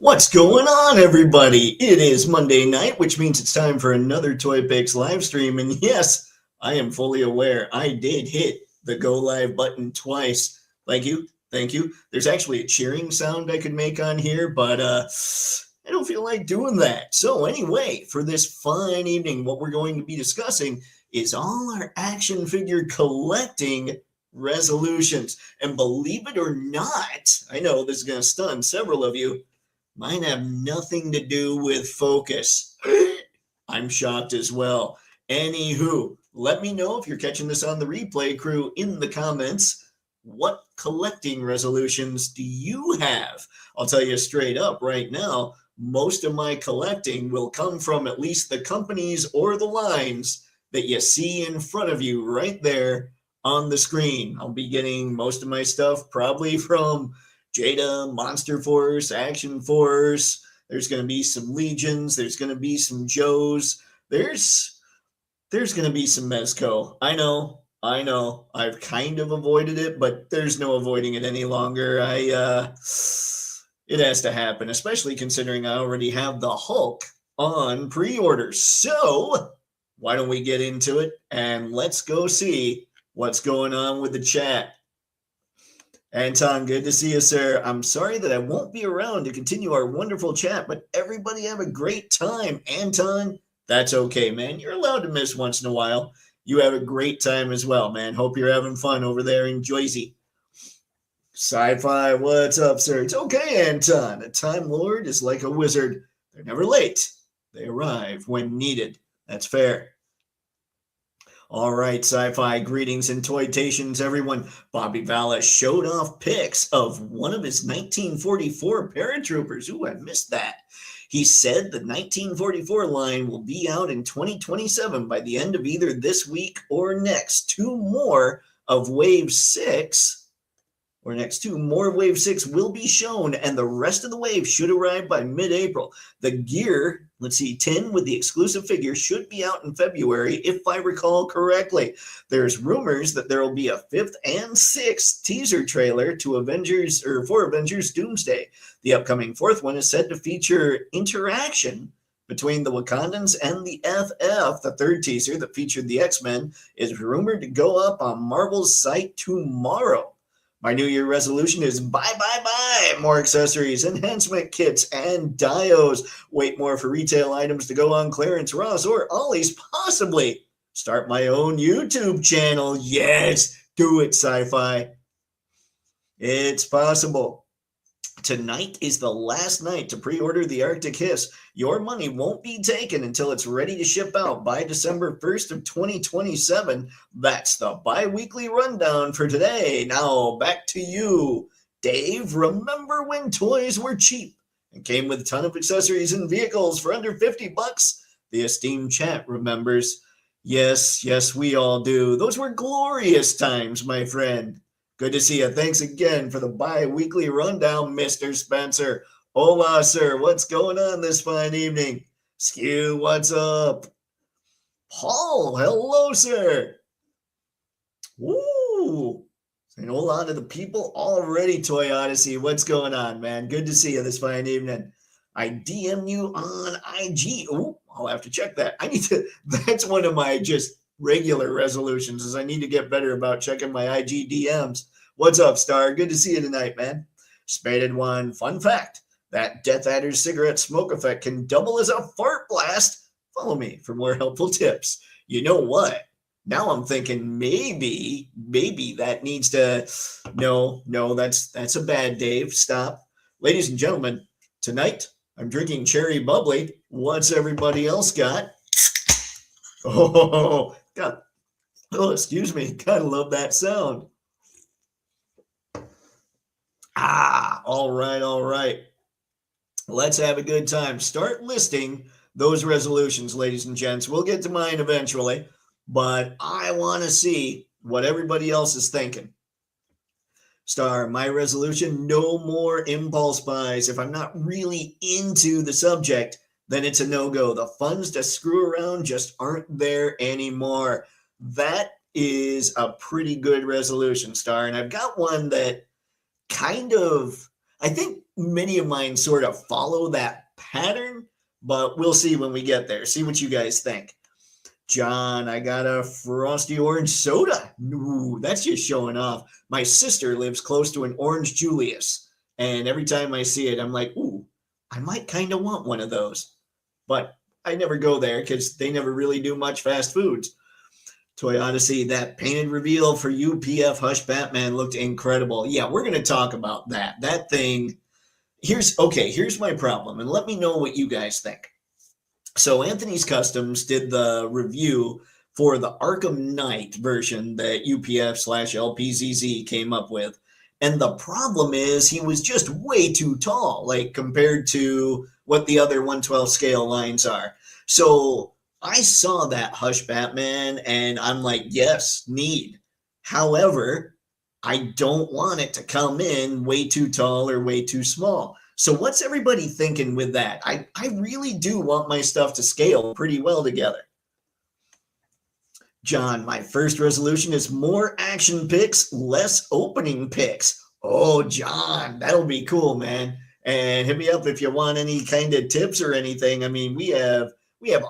What's going on, everybody? It is Monday night, which means it's time for another Toypixx live stream. And yes, I am fully aware I did hit the go live button twice. Thank you. Thank you. There's actually a cheering sound I could make on here, but I don't feel like doing that. So anyway, for this fine evening, what we're going to be discussing is all our action figure collecting resolutions. And believe it or not, I know this is going to stun several of you. Mine have nothing to do with focus. I'm shocked as well. Anywho, let me know if you're catching this on the replay crew in the comments. What collecting resolutions do you have? I'll tell you straight up right now, most of my collecting will come from at least the companies or the lines that you see in front of you right there on the screen. I'll be getting most of my stuff probably from Jada, Monster Force, Action Force. There's going to be some Legions. There's going to be some Joes. There's going to be some Mezco. I know. I've kind of avoided it, but there's no avoiding it any longer. It has to happen, especially considering I already have the Hulk on pre-order. So why don't we get into it and let's go see what's going on with the chat. Anton, good to see you, sir. I'm sorry that I won't be around to continue our wonderful chat, but everybody have a great time. Anton, that's okay, man. You're allowed to miss once in a while. You have a great time as well, man. Hope you're having fun over there in Jersey. Sci-Fi, what's up, sir? It's okay, Anton. A Time Lord is like a wizard. They're never late. They arrive when needed. That's fair. All right, Sci-Fi, greetings and toytations, everyone. Bobby Vallis showed off pics of one of his 1944 paratroopers. Ooh, I missed that. He said the 1944 line will be out in 2027 by the end of either this week or next. Two more Wave 6 will be shown, and the rest of the wave should arrive by mid-April. The gear, 10 with the exclusive figure should be out in February, if I recall correctly. There's rumors that there will be a 5th and 6th teaser trailer for Avengers Doomsday. The upcoming 4th one is said to feature interaction between the Wakandans and the FF. The 3rd teaser that featured the X-Men is rumored to go up on Marvel's site tomorrow. My New Year resolution is buy more accessories, enhancement kits, and dios. Wait more for retail items to go on clearance, Ross, or Ollie's. Possibly start my own YouTube channel. Yes, do it, Sci-Fi. It's possible. Tonight is the last night to pre-order the Arctic Hiss. Your money won't be taken until it's ready to ship out by December 1st of 2027. That's the bi-weekly rundown for today. Now back to you, Dave. Remember when toys were cheap and came with a ton of accessories and vehicles for under $50? The esteemed chat remembers. Yes, we all do. Those were glorious times, my friend. Good to see you. Thanks again for the bi-weekly rundown, Mr. Spencer. Hola, sir. What's going on this fine evening? Skew, what's up? Paul, hello, sir. Woo! Saying hola to the people already, Toy Odyssey. What's going on, man? Good to see you this fine evening. I DM you on IG. Oh, I'll have to check that. That's one of my just regular resolutions, is I need to get better about checking my IG DMs. What's up, Star? Good to see you tonight, man. Spaded one. Fun fact, that Death Adder's cigarette smoke effect can double as a fart blast. Follow me for more helpful tips. You know what? Now I'm thinking maybe that needs to... No, that's a bad Dave. Stop. Ladies and gentlemen, tonight I'm drinking cherry bubbly. What's everybody else got? Oh, God. Oh, excuse me. Gotta love that sound. All right. Let's have a good time. Start listing those resolutions, ladies and gents. We'll get to mine eventually, but I want to see what everybody else is thinking. Star, my resolution, no more impulse buys. If I'm not really into the subject, then it's a no-go. The funds to screw around just aren't there anymore. That is a pretty good resolution, Star. And I've got one that kind of, I think many of mine sort of follow that pattern, but we'll see when we get there. See what you guys think. John, I got a frosty orange soda. Ooh, that's just showing off. My sister lives close to an Orange Julius, and every time I see it, I'm like, ooh, I might kind of want one of those. But I never go there because they never really do much fast foods. Toy Odyssey, that painted reveal for UPF Hush Batman looked incredible. Yeah, we're going to talk about that. That thing, here's my problem, and let me know what you guys think. So Anthony's Customs did the review for the Arkham Knight version that UPF/LPZZ came up with. And the problem is he was just way too tall, like compared to what the other 112 scale lines are. So I saw that Hush Batman and I'm like, yes, need. However, I don't want it to come in way too tall or way too small. So what's everybody thinking with that? I really do want my stuff to scale pretty well together. John, my first resolution is more action picks, less opening picks. Oh, John, that'll be cool, man. And hit me up if you want any kind of tips or anything. I mean, we have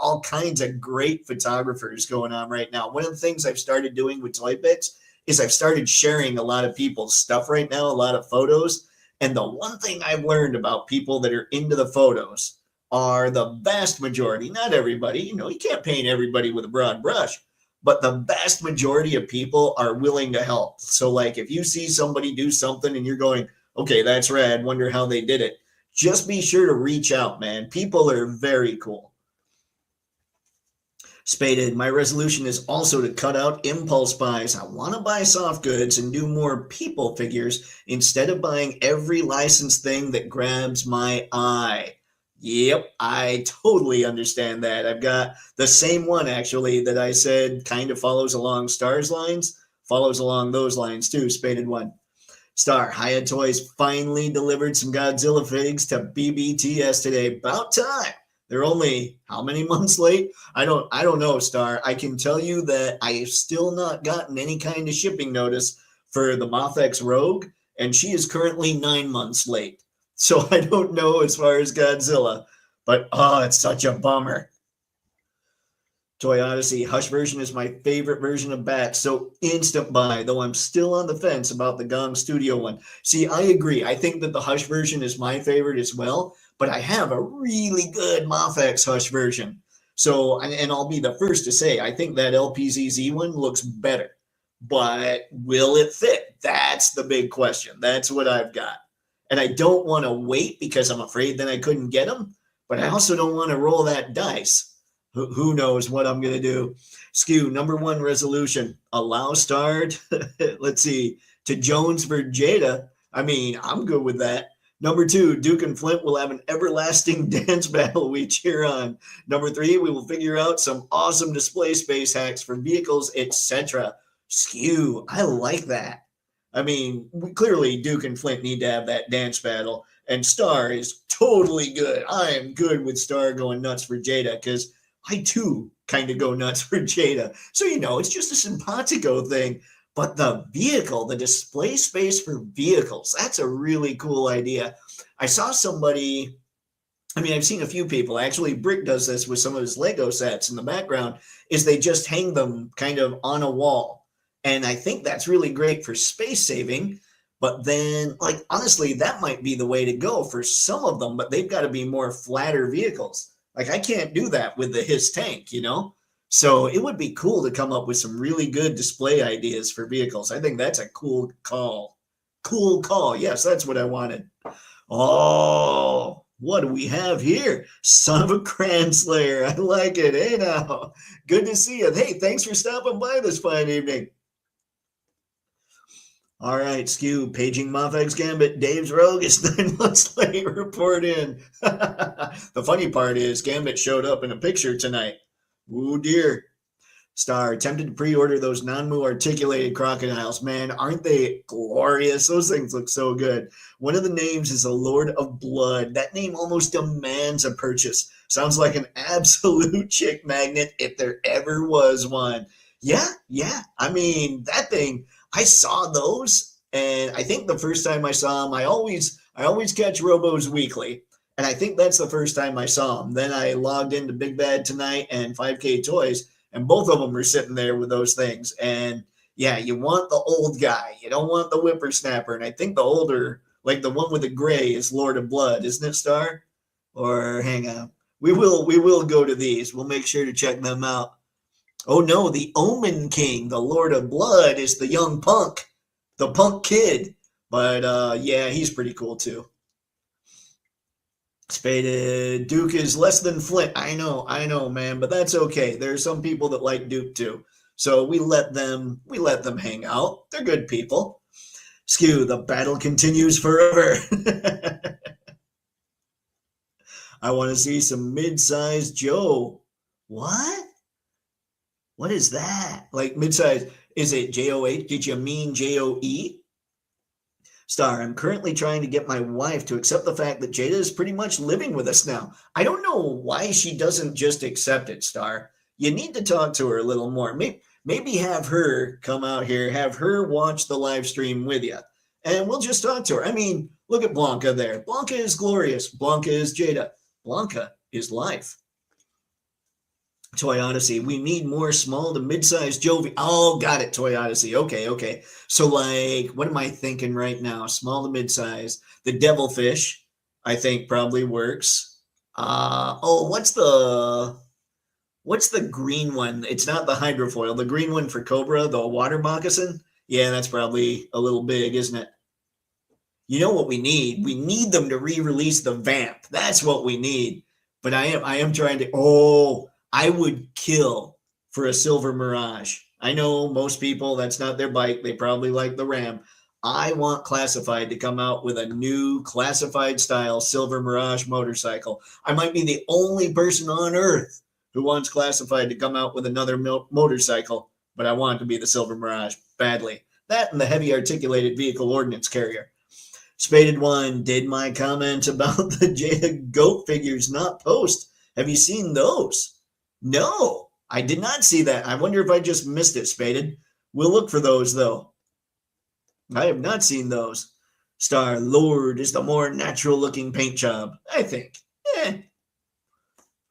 all kinds of great photographers going on right now. One of the things I've started doing with Toypixx is I've started sharing a lot of people's stuff right now, a lot of photos. And the one thing I've learned about people that are into the photos are the vast majority, not everybody, you can't paint everybody with a broad brush, but the vast majority of people are willing to help. So like if you see somebody do something and you're going, okay, that's rad, wonder how they did it, just be sure to reach out, man. People are very cool. Spaded, my resolution is also to cut out impulse buys. I want to buy soft goods and do more people figures instead of buying every licensed thing that grabs my eye. Yep, I totally understand that. I've got the same one actually that I said kind of follows along Star's lines, follows along those lines too, Spaded one. Star, Hiya Toys finally delivered some Godzilla figs to BBTS today. About time. They're only how many months late? I don't know, Star. I can tell you that I have still not gotten any kind of shipping notice for the Moth-X Rogue, and she is currently 9 months late. So I don't know as far as Godzilla, but it's such a bummer. Toy Odyssey, Hush version is my favorite version of Bat, so instant buy, though I'm still on the fence about the Gong Studio one. See, I agree. I think that the Hush version is my favorite as well, but I have a really good Moth-X Hush version. So, and I'll be the first to say, I think that LPZZ one looks better, but will it fit? That's the big question. That's what I've got. And I don't want to wait because I'm afraid then I couldn't get them, but I also don't want to roll that dice. Who knows what I'm going to do. Skew, number one resolution, allow Star, let's see, to Jones for Jada. I mean, I'm good with that. Number two, Duke and Flint will have an everlasting dance battle we cheer on. Number three, we will figure out some awesome display space hacks for vehicles, etc. Skew, I like that. I mean, clearly Duke and Flint need to have that dance battle, and Star is totally good. I am good with Star going nuts for Jada because I too kind of go nuts for Jada. So, it's just a simpatico thing. But the vehicle, the display space for vehicles, that's a really cool idea. I saw somebody, I've seen a few people, actually Brick does this with some of his Lego sets in the background, is they just hang them kind of on a wall. And I think that's really great for space saving. But then, honestly, that might be the way to go for some of them, but they've got to be more flatter vehicles. I can't do that with the His tank, So it would be cool to come up with some really good display ideas for vehicles. I think that's a cool call. Cool call. Yes, that's what I wanted. Oh, what do we have here? Son of a Cranslayer. I like it. Hey now. Good to see you. Hey, thanks for stopping by this fine evening. All right, Skew, paging Moth-X Gambit. Dave's Rogue is 9 months late. Report in. The funny part is Gambit showed up in a picture tonight. Ooh, dear. Star, attempted to pre-order those non-moo articulated crocodiles. Man, aren't they glorious? Those things look so good. One of the names is a Lord of Blood. That name almost demands a purchase. Sounds like an absolute chick magnet if there ever was one. Yeah. That thing, I saw those, and I think the first time I saw them, I I always catch Robos weekly, and I think that's the first time I saw them. Then I logged into Big Bad Tonight and 5K Toys, and both of them were sitting there with those things. And yeah, you want the old guy. You don't want the whippersnapper. And I think the older, like the one with the gray, is Lord of Blood, isn't it, Star? Or hang on. We will go to these. We'll make sure to check them out. Oh no, the Omen King, the Lord of Blood, is the young punk, the punk kid. But yeah, he's pretty cool too. Spaded Duke is less than Flint. I know, man, but that's okay. There are some people that like Duke too. So we let them hang out. They're good people. Skew, the battle continues forever. I want to see some mid-sized Joe. What? What is that? Like mid-sized, is it J-O-H? Did you mean J-O-E? Star, I'm currently trying to get my wife to accept the fact that Jada is pretty much living with us now. I don't know why she doesn't just accept it, Star. You need to talk to her a little more. Maybe have her come out here, have her watch the live stream with you, and we'll just talk to her. I mean, look at Blanca there. Blanca is glorious. Blanca is Jada. Blanca is life. Toy Odyssey, we need more small to mid-sized Jovi. Oh, got it, Toy Odyssey. Okay. So, like, what am I thinking right now? Small to mid-size. The Devilfish, I think, probably works. What's the green one? It's not the hydrofoil. The green one for Cobra, the water moccasin. Yeah, that's probably a little big, isn't it? You know what we need? We need them to re-release the Vamp. That's what we need. But I am trying to. I would kill for a Silver Mirage. I know most people, that's not their bike. They probably like the Ram. I want Classified to come out with a new Classified style Silver Mirage motorcycle. I might be the only person on earth who wants Classified to come out with another motorcycle, but I want it to be the Silver Mirage badly. That and the heavy articulated vehicle ordnance carrier. Spaded One, did my comment about the Jada goat figures not post? Have you seen those? No, I did not see that. I wonder if I just missed it, Spaded. We'll look for those, though. I have not seen those. Star Lord is the more natural-looking paint job, I think.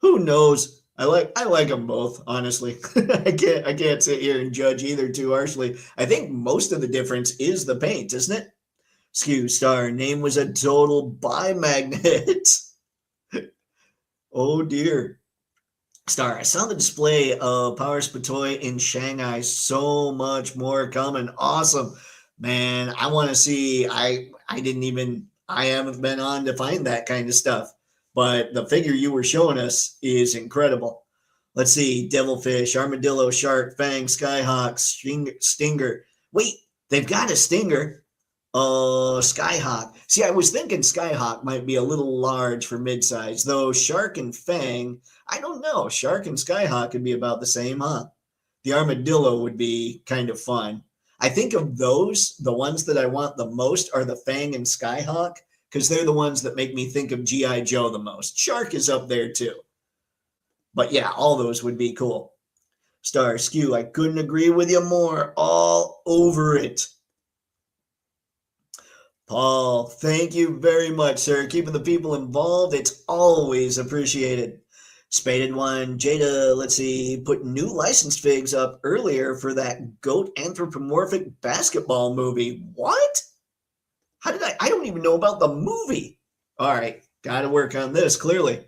Who knows? I like them both, honestly. I can't sit here and judge either too harshly. I think most of the difference is the paint, isn't it? Skew Star, name was a total buy magnet. Oh, dear. Star, I saw the display of Power Spatoy in Shanghai. So much more coming. Awesome. Man, I want to see. I haven't been on to find that kind of stuff. But the figure you were showing us is incredible. Let's see. Devilfish, Armadillo, Shark, Fang, Skyhawk, Stinger. Wait, they've got a Stinger. Skyhawk. See, I was thinking Skyhawk might be a little large for midsize, though Shark and Fang, I don't know. Shark and Skyhawk could be about the same, huh? The Armadillo would be kind of fun. I think of those, the ones that I want the most are the Fang and Skyhawk, because they're the ones that make me think of G.I. Joe the most. Shark is up there too. But yeah, all those would be cool. Star Skew, I couldn't agree with you more. All over it. Paul, thank you very much, sir. Keeping the people involved, it's always appreciated. Spaded One, Jada, let's see, put new licensed figs up earlier for that goat anthropomorphic basketball movie. What? How did I don't even know about the movie. All right, got to work on this, clearly.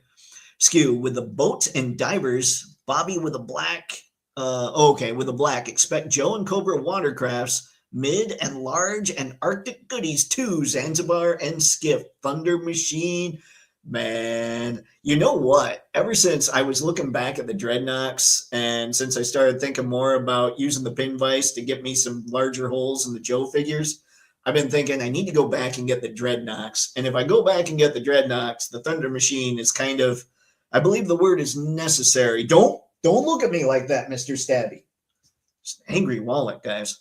Skew, with the boats and divers, Bobby with a black, with a black, expect Joe and Cobra watercrafts, mid and large and Arctic goodies too, Zanzibar and Skiff, Thunder Machine. Man, you know what? Ever since I was looking back at the Dreadnoks and since I started thinking more about using the pin vise to get me some larger holes in the Joe figures, I've been thinking I need to go back and get the Dreadnoks. And if I go back and get the Dreadnoks, the Thunder Machine is kind of, I believe the word is necessary. Don't look at me like that, Mr. Stabby. It's an angry wallet, guys.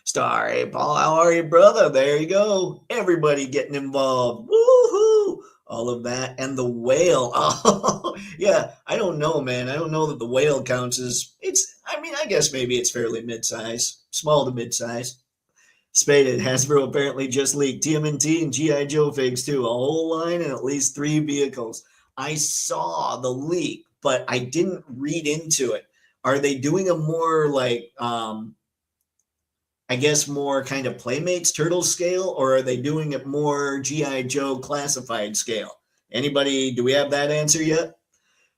Star, hey, Paul, how are you, brother? There you go. Everybody getting involved. Woohoo! All of that. And the whale. Oh, yeah. I don't know, man. I don't know that the whale counts as, I guess maybe it's fairly mid-size. Small to mid-size. Spaded. Hasbro apparently just leaked TMNT and G.I. Joe figs too. A whole line and at least 3 vehicles. I saw the leak, but I didn't read into it. Are they doing a more like, I guess more kind of Playmates Turtle scale, or are they doing it more G.I. Joe classified scale? Anybody, do we have that answer yet?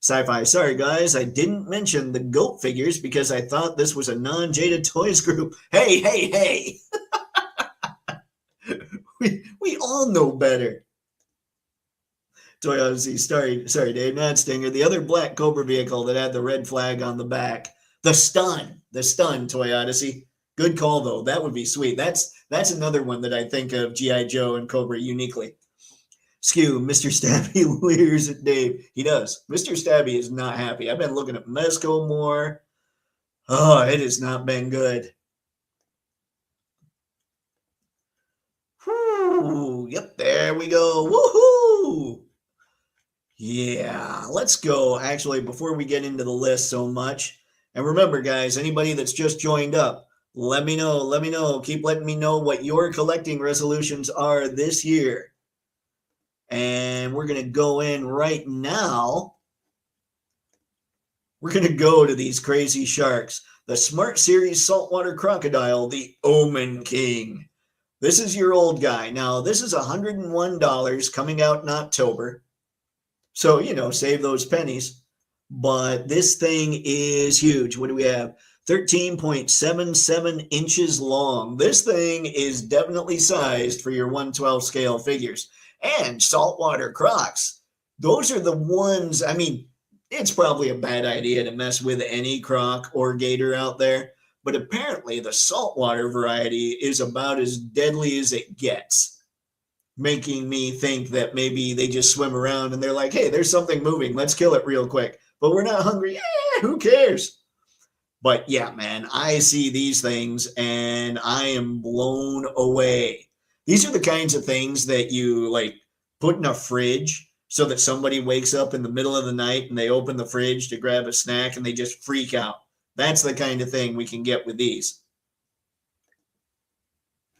Sci-Fi, sorry guys, I didn't mention the GOAT figures because I thought this was a non-Jada Toys group. Hey, hey, hey! we all know better. Toy Odyssey, sorry, Dave, not Stinger. The other black Cobra vehicle that had the red flag on the back. The stun, Toy Odyssey. Good call, though. That would be sweet. That's another one that I think of G.I. Joe and Cobra uniquely. Skew, Mr. Stabby leers at Dave. He does. Mr. Stabby is not happy. I've been looking at Mezco more. Oh, it has not been good. Whew, yep, there we go. Woohoo! Yeah, let's go. Actually, before we get into the list so much, and remember, guys, anybody that's just joined up, let me know. Keep letting me know what your collecting resolutions are this year. And we're going to go in right now. We're going to go to these crazy sharks. The Smart Series Saltwater Crocodile, the Omen King. This is your old guy. Now, this is $101 coming out in October. So, save those pennies. But this thing is huge. What do we have? 13.77 inches long. This thing is definitely sized for your 1/12 scale figures. And saltwater crocs. Those are the ones, I mean, it's probably a bad idea to mess with any croc or gator out there. But apparently the saltwater variety is about as deadly as it gets, making me think that maybe they just swim around and they're like, hey, there's something moving. Let's kill it real quick. But we're not hungry. Who cares? But yeah, man, I see these things and I am blown away. These are the kinds of things that you like put in a fridge so that somebody wakes up in the middle of the night and they open the fridge to grab a snack and they just freak out. That's the kind of thing we can get with these.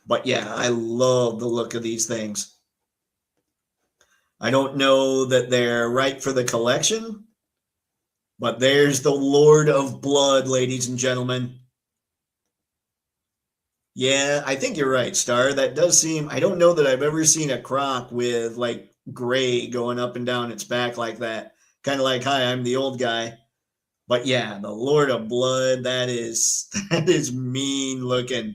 But yeah, I love the look of these things. I don't know that they're right for the collection, but there's the Lord of Blood, ladies and gentlemen. Yeah, I think you're right, Star. That does seem, I don't know that I've ever seen a croc with like gray going up and down its back like that. Kind of like, hi, I'm the old guy. But yeah, the Lord of Blood, that is mean looking.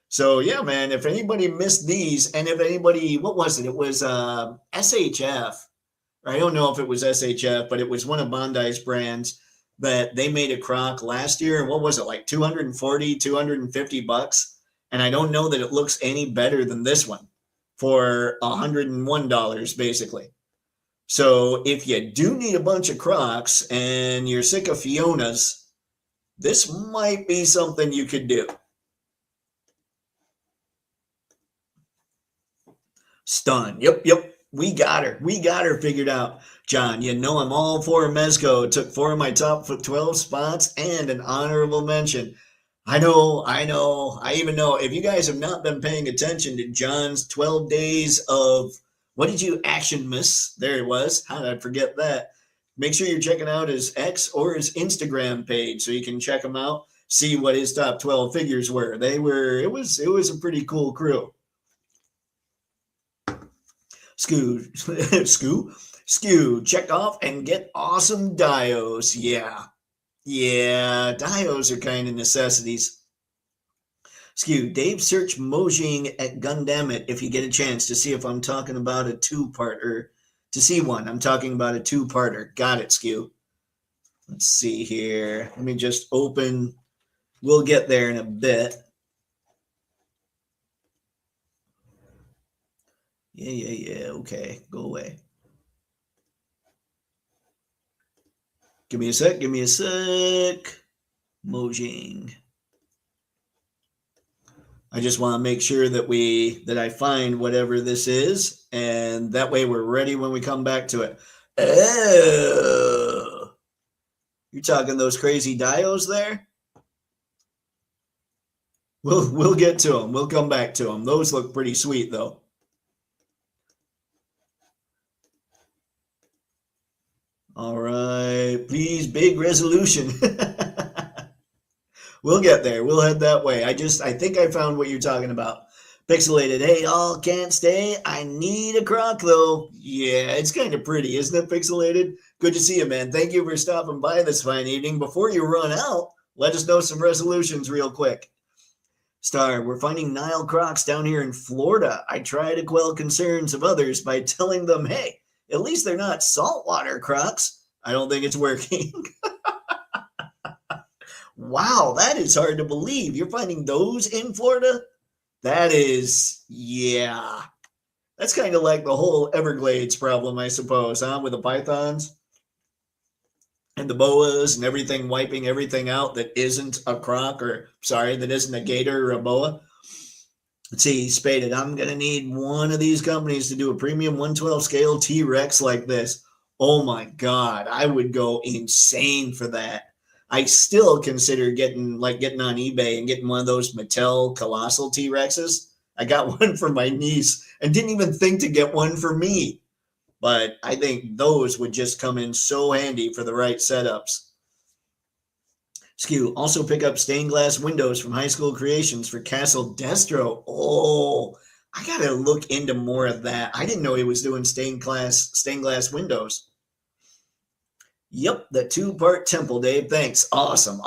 So yeah, man, if anybody missed these, and if anybody, what was it? It was SHF. I don't know if it was SHF, but it was one of Bondi's brands that they made a croc last year. And what was it, like 240, 250 bucks? And I don't know that it looks any better than this one for $101, basically. So if you do need a bunch of crocs and you're sick of Fionas, this might be something you could do. Stun. Yep. We got her figured out. John, I'm all for Mezco. It took 4 of my top 12 spots and an honorable mention. I know. I even know if you guys have not been paying attention to John's 12 days of, what did you action miss? There it was. How did I forget that? Make sure you're checking out his X or his Instagram page so you can check him out, see what his top 12 figures were. It was a pretty cool crew. Skew, check off and get awesome dios. Yeah, dios are kind of necessities. Skew, Dave, search Mojang at Gundamit if you get a chance to see if I'm talking about a two-parter. To see one, I'm talking about a two-parter. Got it, Skew. Let's see here. Let me just open. We'll get there in a bit. Yeah. Okay, go away. Give me a sec. Mojang. I just want to make sure that I find whatever this is, and that way we're ready when we come back to it. Oh, you're talking those crazy dios there? We'll get to them. We'll come back to them. Those look pretty sweet, though. All right. Please, big resolution. We'll get there. We'll head that way. I think I found what you're talking about. Pixelated. Hey, y'all, can't stay. I need a croc, though. Yeah, it's kind of pretty, isn't it, Pixelated? Good to see you, man. Thank you for stopping by this fine evening. Before you run out, let us know some resolutions real quick. Star, we're finding Nile crocs down here in Florida. I try to quell concerns of others by telling them, hey, at least they're not saltwater crocs. I don't think it's working. Wow, that is hard to believe. You're finding those in Florida? That is, yeah. That's kind of like the whole Everglades problem, I suppose, huh? With the pythons and the boas and everything, wiping everything out that isn't a croc, or sorry, that isn't a gator or a boa. Let's see, Spaded. I'm going to need one of these companies to do a premium 112 scale T-Rex like this. Oh my God, I would go insane for that. I still consider getting on eBay and getting one of those Mattel Colossal T-Rexes. I got one for my niece and didn't even think to get one for me. But I think those would just come in so handy for the right setups. Skew, also pick up stained glass windows from High School Creations for Castle Destro. Oh, I got to look into more of that. I didn't know he was doing stained glass windows. Yep, the 2-part temple, Dave. Thanks. Awesome.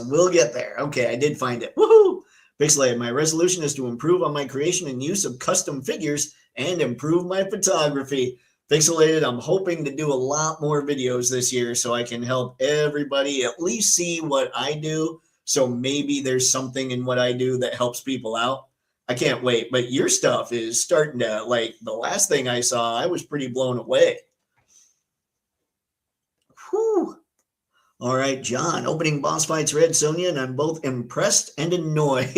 We'll get there. Okay, I did find it. Woohoo! Pixelated, my resolution is to improve on my creation and use of custom figures and improve my photography. Pixelated, I'm hoping to do a lot more videos this year so I can help everybody at least see what I do. So maybe there's something in what I do that helps people out. I can't wait. But your stuff is starting to, like, the last thing I saw, I was pretty blown away. Whew. All right, John, opening boss fights Red Sonja, and I'm both impressed and annoyed.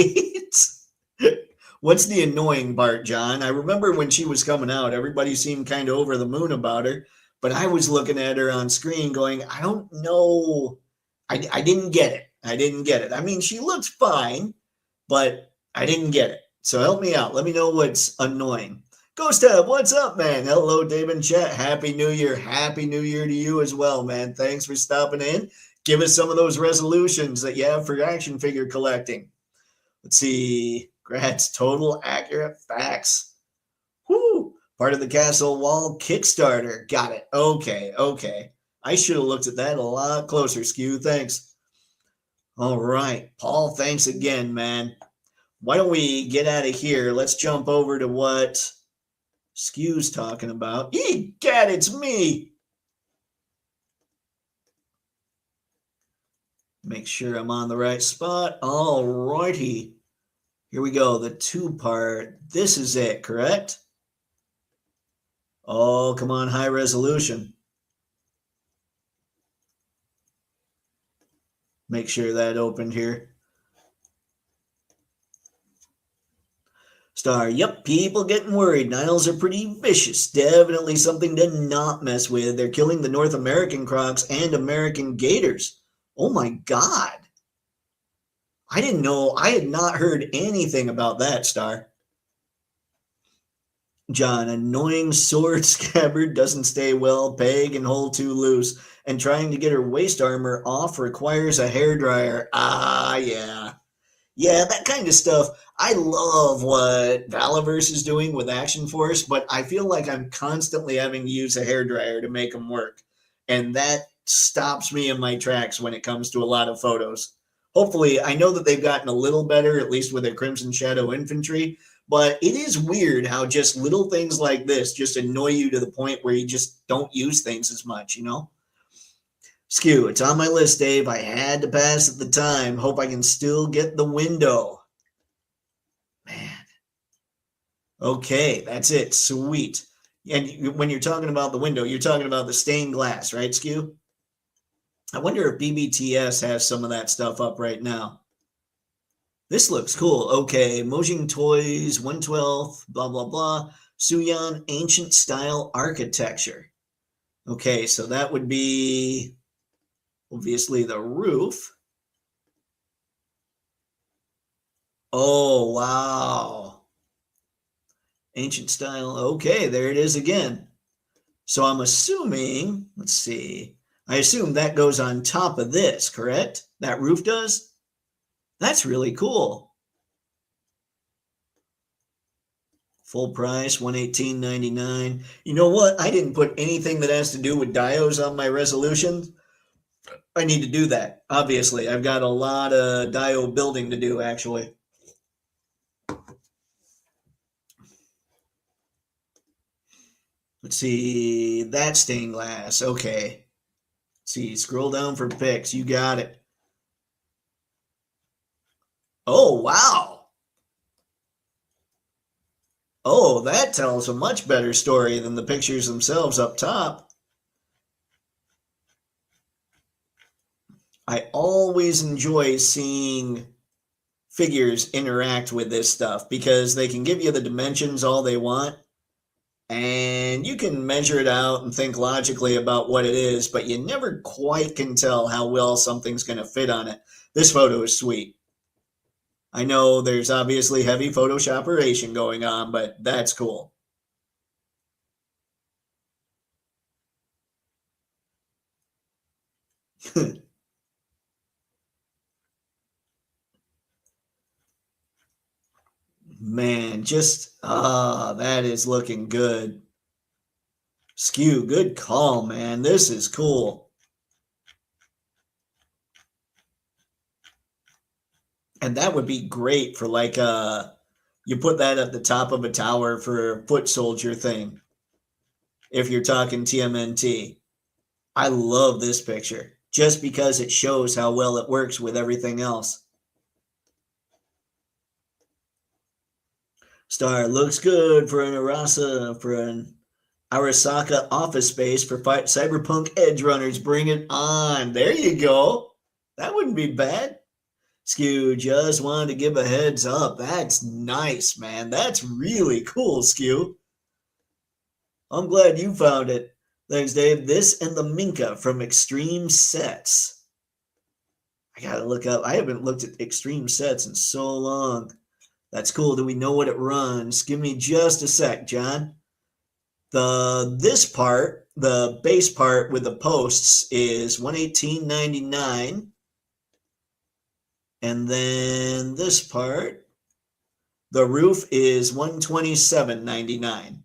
What's the annoying part, John? I remember when she was coming out, everybody seemed kind of over the moon about her, but I was looking at her on screen going, I don't know. I didn't get it. I mean, she looks fine, but I didn't get it. So help me out. Let me know what's annoying. Ghost Hub, what's up, man? Hello, Dave and chat. Happy New Year. Happy New Year to you as well, man. Thanks for stopping in. Give us some of those resolutions that you have for action figure collecting. Let's see. Grats, total accurate facts. Whoo! Part of the Castle Wall Kickstarter. Got it. Okay. I should have looked at that a lot closer, Skew. Thanks. All right. Paul, thanks again, man. Why don't we get out of here? Let's jump over to what Skew's talking about. Egad, it's me. Make sure I'm on the right spot. All righty. Here we go. The 2-part. This is it, correct? Oh, come on. High resolution. Make sure that opened here. Star, yep, people getting worried. Niles are pretty vicious. Definitely something to not mess with. They're killing the North American crocs and American gators. Oh my God. I didn't know. I had not heard anything about that, Star. John, annoying sword scabbard doesn't stay well. Peg and hold too loose. And trying to get her waist armor off requires a hairdryer. Ah, yeah. Yeah, that kind of stuff. I love what Valaverse is doing with Action Force, but I feel like I'm constantly having to use a hairdryer to make them work. And that stops me in my tracks when it comes to a lot of photos. Hopefully, I know that they've gotten a little better, at least with their Crimson Shadow infantry, but it is weird how just little things like this just annoy you to the point where you just don't use things as much, you know? Skew, it's on my list, Dave. I had to pass at the time. Hope I can still get the window. Man. Okay, that's it. Sweet. And when you're talking about the window, you're talking about the stained glass, right, Skew? I wonder if BBTS has some of that stuff up right now. This looks cool. Okay, Mojang Toys, 112th, blah, blah, blah. Suyan Ancient Style Architecture. Okay, so that would be obviously the roof. Oh, wow. Ancient style. Okay, there it is again. So I'm assuming, let's see, I assume that goes on top of this, correct? That roof does? That's really cool. Full price, $118.99. You know what? I didn't put anything that has to do with diodes on my resolution. I need to do that. Obviously, I've got a lot of diode building to do, actually. Let's see, that stained glass. Okay. Let's see, scroll down for pics. You got it. Oh, wow. Oh, that tells a much better story than the pictures themselves up top. I always enjoy seeing figures interact with this stuff because they can give you the dimensions all they want and you can measure it out and think logically about what it is, but you never quite can tell how well something's going to fit on it. This photo is sweet. I know there's obviously heavy Photoshoperation going on, but that's cool. Man, just, that is looking good. Skew, good call, man. This is cool. And that would be great for like you put that at the top of a tower for a foot soldier thing. If you're talking TMNT. I love this picture just because it shows how well it works with everything else. Star looks good for an Arasaka office space for cyberpunk edge runners. Bring it on. There you go. That wouldn't be bad. Skew, just wanted to give a heads up. That's nice, man. That's really cool, Skew. I'm glad you found it. Thanks, Dave. This and the Minka from Extreme Sets. I gotta look up. I haven't looked at Extreme Sets in so long. That's cool. Do we know what it runs? Give me just a sec, John. This part, the base part with the posts is $118.99. And then this part, the roof is $127.99.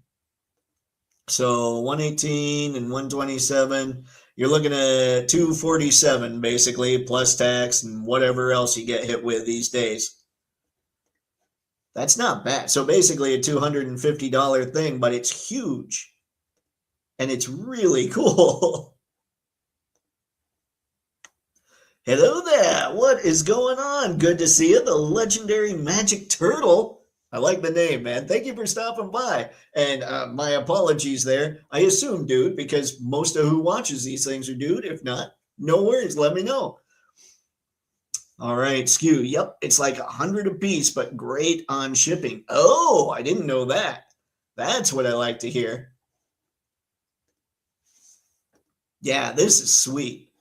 So 118 and 127, you're looking at 247 basically, plus tax and whatever else you get hit with these days. That's not bad. So basically a $250 thing, but it's huge. And it's really cool. Hello there. What is going on? Good to see you. The legendary Magic Turtle. I like the name, man. Thank you for stopping by. And my apologies there. I assume dude, because most of who watches these things are dude. If not, no worries. Let me know. All right, Skew. Yep, it's like 100 a piece, but great on shipping. Oh, I didn't know that. That's what I like to hear. Yeah, this is sweet.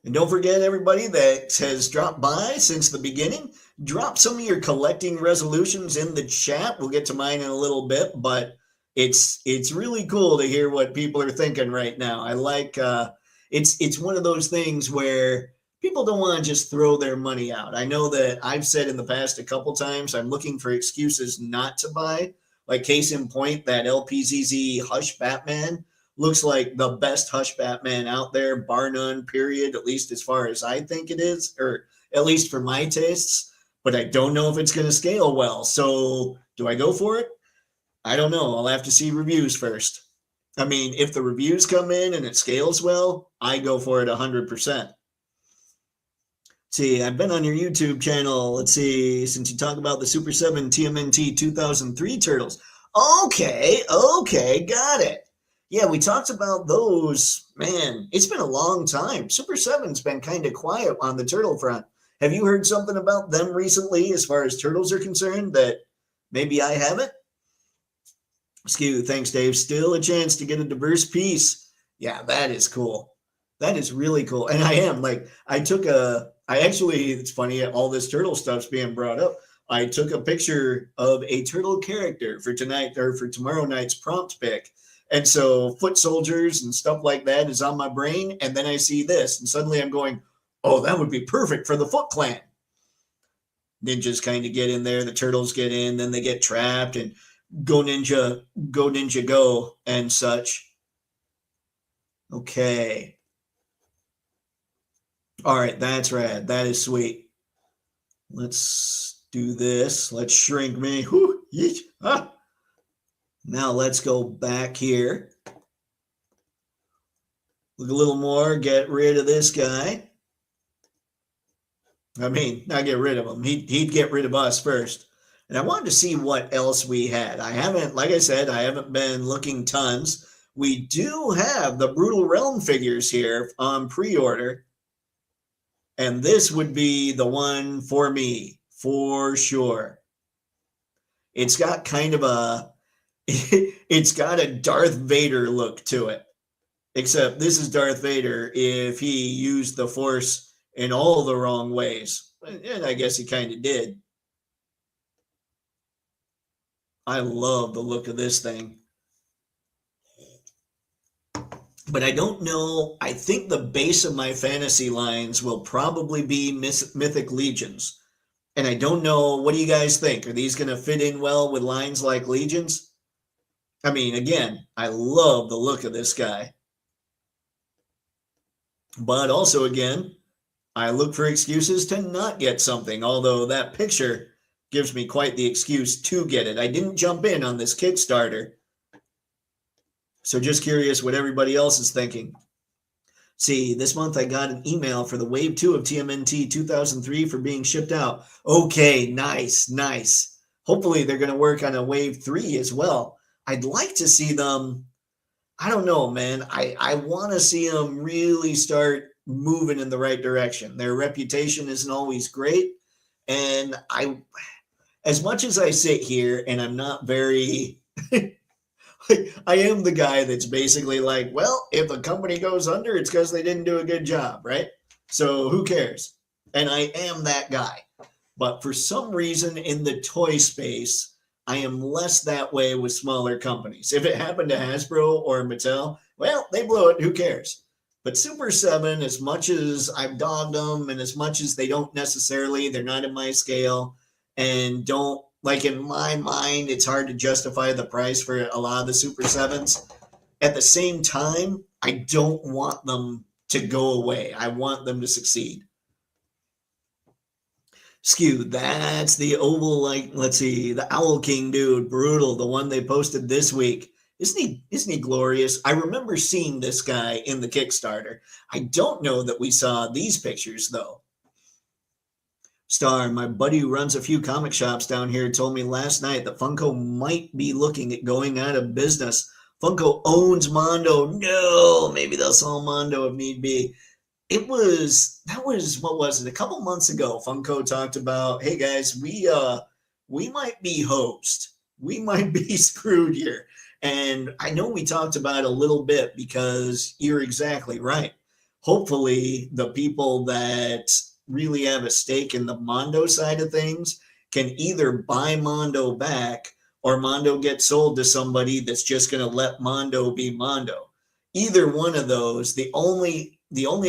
And don't forget, everybody that has dropped by since the beginning, drop some of your collecting resolutions in the chat. We'll get to mine in a little bit, but it's really cool to hear what people are thinking right now. I like it's one of those things where people don't want to just throw their money out. I know that I've said in the past a couple times I'm looking for excuses not to buy. Like case in point, that LPZZ Hush Batman looks like the best Hush Batman out there, bar none, period, at least as far as I think it is, or at least for my tastes. But I don't know if it's going to scale well. So do I go for it? I don't know. I'll have to see reviews first. I mean, if the reviews come in and it scales well, I go for it 100%. See, I've been on your YouTube channel. Let's see, since you talk about the Super 7 TMNT 2003 turtles. Okay, got it. Yeah, we talked about those. Man, it's been a long time. Super 7's been kind of quiet on the turtle front. Have you heard something about them recently as far as turtles are concerned that maybe I haven't? Skew, thanks, Dave. Still a chance to get a diverse piece. Yeah, that is cool. That is really cool. And I am like, I took a it's funny, all this turtle stuff's being brought up. I took a picture of a turtle character for tonight or for tomorrow night's prompt pick. And so foot soldiers and stuff like that is on my brain. And then I see this and suddenly I'm going, oh, that would be perfect for the Foot Clan. Ninjas kind of get in there. The turtles get in, then they get trapped and go ninja, go and such. Okay. All right, that's rad. That is sweet. Let's do this. Let's shrink me. Whew, yeesh, ah. Now let's go back here. Look a little more. Get rid of this guy. I mean, not get rid of him. He'd get rid of us first. And I wanted to see what else we had. I haven't, like I said, I haven't been looking tons. We do have the Brutal Realm figures here on pre-order. And this would be the one for me, for sure. It's got kind of a, it's got a Darth Vader look to it. Except this is Darth Vader if he used the Force in all the wrong ways. And I guess he kind of did. I love the look of this thing. But I don't know. I think the base of my fantasy lines will probably be Mythic Legions. And I don't know. What do you guys think? Are these going to fit in well with lines like Legions? I mean, again, I love the look of this guy. But also, again, I look for excuses to not get something, although that picture gives me quite the excuse to get it. I didn't jump in on this Kickstarter. So just curious what everybody else is thinking. See, this month I got an email for the Wave 2 of TMNT 2003 for being shipped out. Okay, nice, nice. Hopefully they're going to work on a Wave 3 as well. I'd like to see them. I don't know, man. I want to see them really start moving in the right direction. Their reputation isn't always great. And as much as I sit here and I'm not very, I am the guy that's basically like, well, if a company goes under, it's because they didn't do a good job, right? So who cares? And I am that guy. But for some reason in the toy space, I am less that way with smaller companies. If it happened to Hasbro or Mattel, well, they blew it. Who cares? But Super 7, as much as I've dogged them and as much as they don't necessarily, they're not in my scale and don't, like in my mind, it's hard to justify the price for a lot of the Super 7s. At the same time, I don't want them to go away. I want them to succeed. Skew, that's the oval, like, let's see, the Owl King dude, brutal, the one they posted this week. Isn't he glorious? I remember seeing this guy in the Kickstarter. I don't know that we saw these pictures, though. Star, my buddy who runs a few comic shops down here, told me last night that Funko might be looking at going out of business. Funko owns Mondo. No, maybe they'll sell Mondo if need be. What was it? A couple months ago, Funko talked about, hey guys, we might be hosed. We might be screwed here. And I know we talked about it a little bit because you're exactly right. Hopefully the people that really have a stake in the Mondo side of things can either buy Mondo back or Mondo gets sold to somebody that's just going to let Mondo be Mondo. Either one of those, the only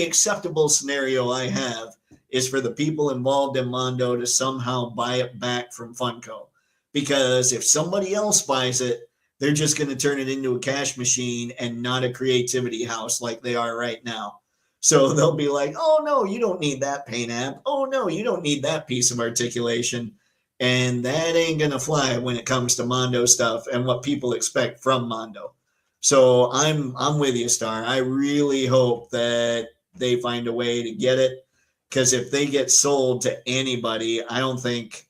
acceptable scenario I have is for the people involved in Mondo to somehow buy it back from Funko. Because if somebody else buys it, they're just going to turn it into a cash machine and not a creativity house like they are right now. So they'll be like, oh, no, you don't need that paint app. Oh, no, you don't need that piece of articulation. And that ain't going to fly when it comes to Mondo stuff and what people expect from Mondo. So I'm with you, Star. I really hope that they find a way to get it, because if they get sold to anybody, I don't think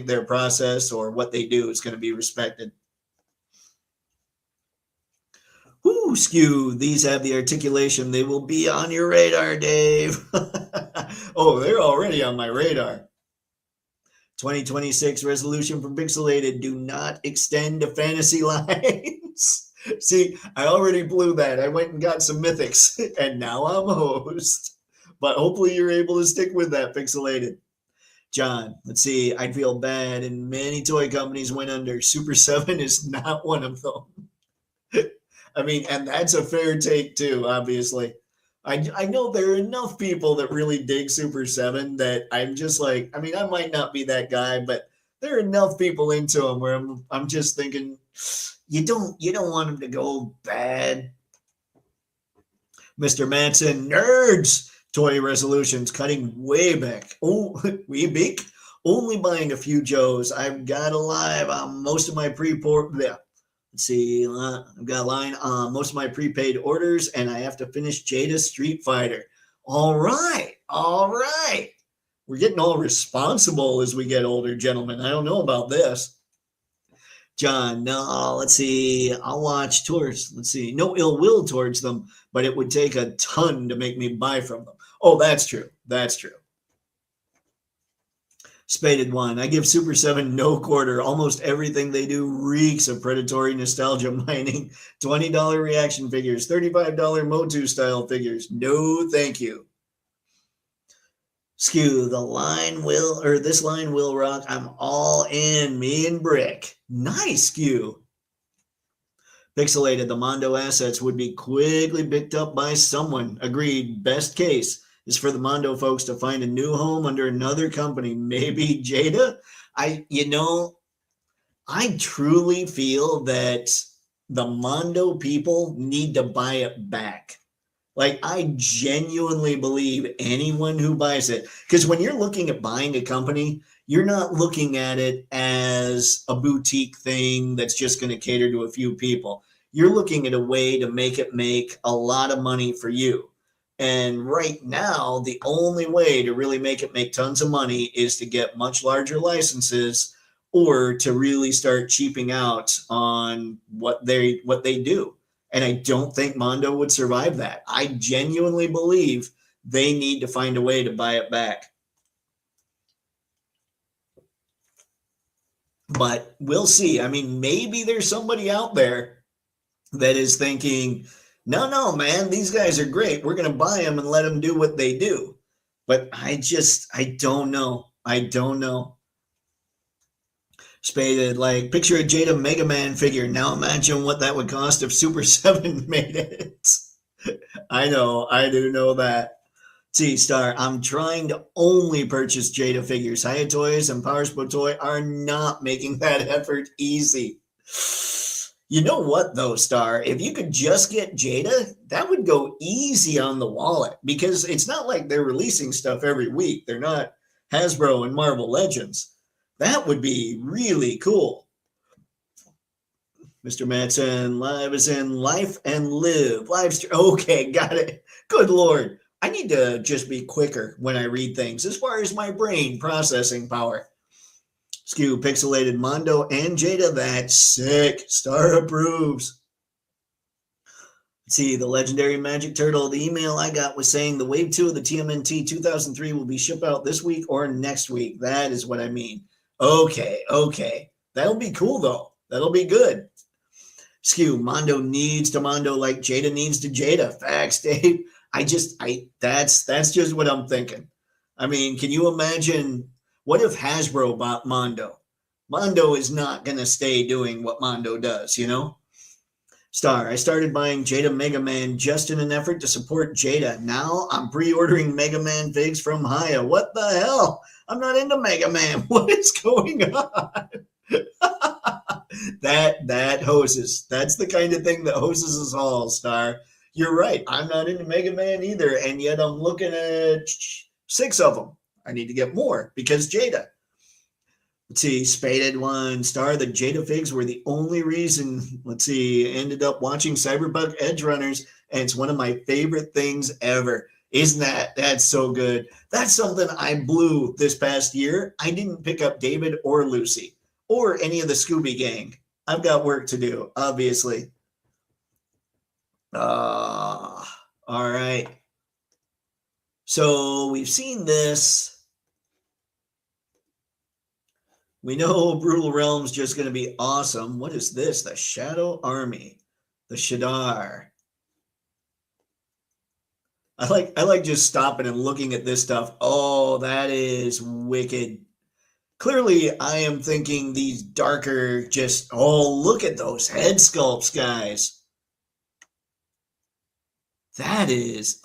their process or what they do is going to be respected. Whoo, Skew, these have the articulation. They will be on your radar, Dave. Oh, they're already on my radar. 2026 resolution from Pixelated: do not extend to fantasy lines. See, I already blew that. I went and got some mythics, and now I'm a host. but hopefully you're able to stick with that, Pixelated. John, let's see. I'd feel bad, and many toy companies went under. Super 7 is not one of them. I mean, and that's a fair take too, obviously. I know there are enough people that really dig Super 7 that I'm just like, I mean, I might not be that guy, but there are enough people into them where I'm just thinking, you don't want them to go bad. Mr. Manson, nerds, toy resolutions cutting way back. Oh, way big. Only buying a few Joes. I've got a live on most of my pre-port. Yeah. Let's see. I've got a line on most of my prepaid orders, and I have to finish Jada Street Fighter. All right. All right. We're getting all responsible as we get older, gentlemen. I don't know about this. John, no, let's see. I'll watch tours. Let's see. No ill will towards them, but it would take a ton to make me buy from them. Oh, that's true. That's true. Spaded one. I give Super 7 no quarter. Almost everything they do reeks of predatory nostalgia mining. $20 reaction figures, $35 Motu style figures. No, thank you. Skew, this line will rock. I'm all in. Me and Brick. Nice, Skew. Pixelated, the Mondo assets would be quickly picked up by someone. Agreed. Best case is for the Mondo folks to find a new home under another company. Maybe Jada? I truly feel that the Mondo people need to buy it back. Like, I genuinely believe anyone who buys it, because when you're looking at buying a company, you're not looking at it as a boutique thing that's just going to cater to a few people. You're looking at a way to make it make a lot of money for you. And right now, the only way to really make it make tons of money is to get much larger licenses or to really start cheaping out on what they do. And I don't think Mondo would survive that. I genuinely believe they need to find a way to buy it back. But we'll see. I mean, maybe there's somebody out there that is thinking, no, man, these guys are great. We're going to buy them and let them do what they do. But I don't know. I don't know. Spaded, like, picture a Jada Mega Man figure. Now imagine what that would cost if Super 7 made it. I know, I do know that. T-Star, I'm trying to only purchase Jada figures. Hiya Toys and Powerspo Toy are not making that effort easy. You know what, though, Star? If you could just get Jada, that would go easy on the wallet, because it's not like they're releasing stuff every week. They're not Hasbro and Marvel Legends. That would be really cool. Mr. Matson, live is in life and live. Live stream. Okay, got it. Good Lord. I need to just be quicker when I read things as far as my brain processing power. Skew, Pixelated, Mondo, and Jada. That's sick. Star approves. Let's see, the legendary Magic Turtle. The email I got was saying the Wave 2 of the TMNT 2003 will be shipped out this week or next week. That is what I mean. Okay. That'll be cool, though. That'll be good. Skew, Mondo needs to Mondo like Jada needs to Jada. Facts, Dave. That's just what I'm thinking. I mean, can you imagine, what if Hasbro bought Mondo? Mondo is not going to stay doing what Mondo does, you know? Star, I started buying Jada Mega Man just in an effort to support Jada. Now I'm pre-ordering Mega Man figs from Hiya. What the hell? I'm not into Mega Man. What is going on? that hoses. That's the kind of thing that hoses us all, Star. You're right. I'm not into Mega Man either, and yet I'm looking at 6 of them. I need to get more because Jada. Let's see, Spaded one. Star, the Jada figs were the only reason, ended up watching Cyberpunk Edge Runners, and it's one of my favorite things ever. Isn't that's so good? That's something I blew this past year. I didn't pick up David or Lucy or any of the Scooby Gang. I've got work to do, obviously. All right. So we've seen this. We know Brutal Realm's just going to be awesome. What is this? The Shadow Army. The Shadar. I like just stopping and looking at this stuff. Oh, that is wicked. Clearly, I am thinking these darker, just, oh, look at those head sculpts, guys. That is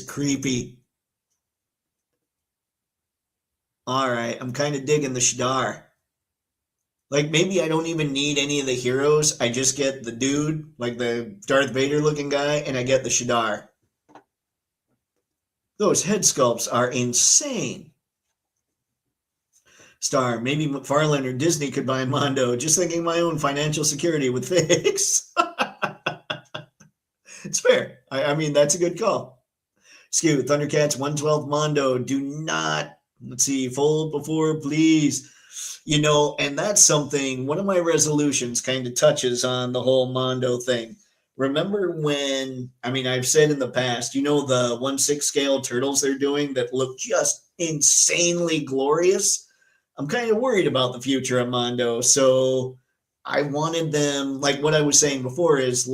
creepy. All right, I'm kind of digging the Shadar. Like maybe I don't even need any of the heroes. I just get the dude, like the Darth Vader looking guy, and I get the Shadar. Those head sculpts are insane. Star, maybe McFarlane or Disney could buy Mondo. Just thinking my own financial security with Fix. It's fair. I mean, that's a good call. Skew, Thundercats 112 Mondo. Do not, let's see, fold before, please. You know, and that's something, one of my resolutions kind of touches on the whole Mondo thing. Remember when, I mean, I've said in the past, you know, the 1/6 scale turtles they're doing that look just insanely glorious? I'm kind of worried about the future of Mondo. So I wanted them, like what I was saying before, is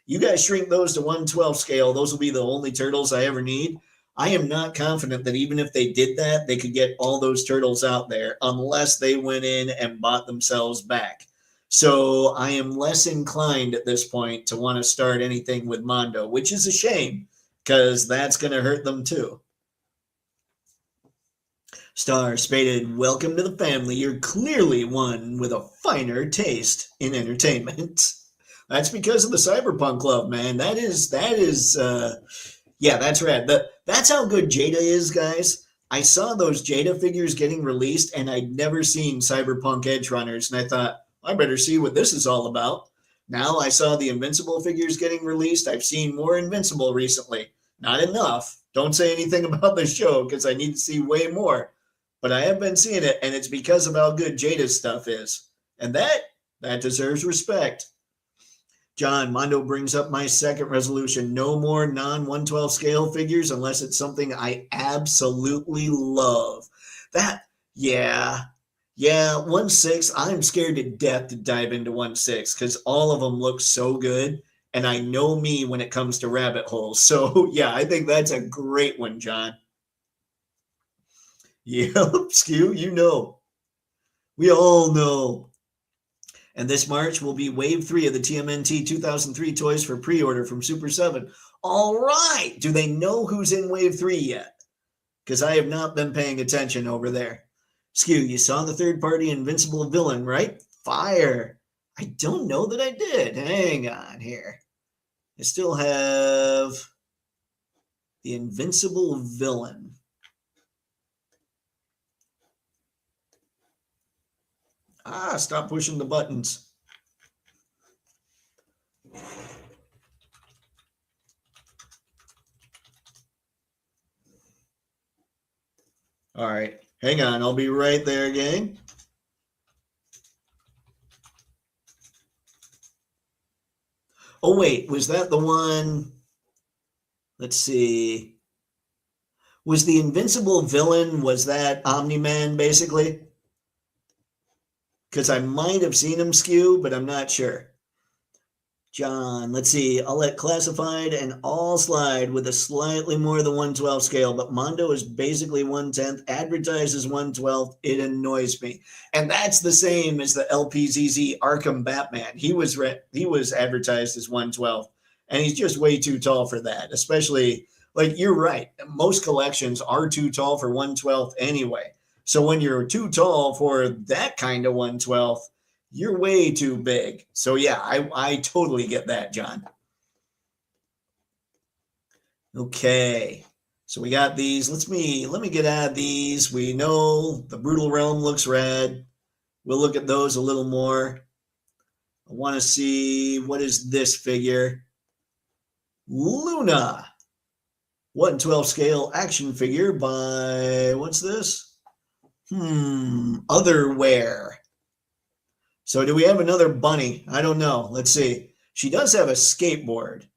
you guys shrink those to 1/12 scale. Those will be the only turtles I ever need. I am not confident that even if they did that, they could get all those turtles out there unless they went in and bought themselves back. So I am less inclined at this point to want to start anything with Mondo, which is a shame because that's going to hurt them too. Star Spaded, welcome to the family. You're clearly one with a finer taste in entertainment. That's because of the Cyberpunk Club, man. Yeah, that's rad. That's how good Jada is, guys. I saw those Jada figures getting released, and I'd never seen Cyberpunk Edge Runners, and I thought, I better see what this is all about. Now I saw the Invincible figures getting released. I've seen more Invincible recently. Not enough. Don't say anything about the show, because I need to see way more. But I have been seeing it, and it's because of how good Jada's stuff is. And that deserves respect. John, Mondo brings up my second resolution. No more non-112 scale figures unless it's something I absolutely love. Yeah, 1/6. I'm scared to death to dive into 1/6 because all of them look so good. And I know me when it comes to rabbit holes. So, yeah, I think that's a great one, John. Yep, Skew, you know. We all know. And this March will be Wave 3 of the TMNT 2003 toys for pre-order from Super 7. All right. Do they know who's in Wave 3 yet? Because I have not been paying attention over there. Skew, you saw the third-party Invincible villain, right? Fire. I don't know that I did. Hang on here. I still have the Invincible villain. Stop pushing the buttons. All right. Hang on. I'll be right there, gang. Oh, wait. Was that the one? Let's see. Was the Invincible villain, was that Omni-Man, basically? Because I might have seen him, Skew, but I'm not sure. John, let's see. I'll let Classified and All slide with a slightly more than 1/12 scale, but Mondo is basically 1/10, advertised as 1/12. It annoys me. And that's the same as the LPZZ Arkham Batman. He was advertised as 1/12, and he's just way too tall for that, especially, like, you're right. Most collections are too tall for 1/12 anyway. So when you're too tall for that kind of 1/12, you're way too big. So yeah, I totally get that, John. Okay. So we got these. Let me get out of these. We know the Brutal Realm looks rad. We'll look at those a little more. I want to see, what is this figure? Luna. 1/12 scale action figure by, what's this? Otherware. So do we have another bunny? I don't know. Let's see. She does have a skateboard.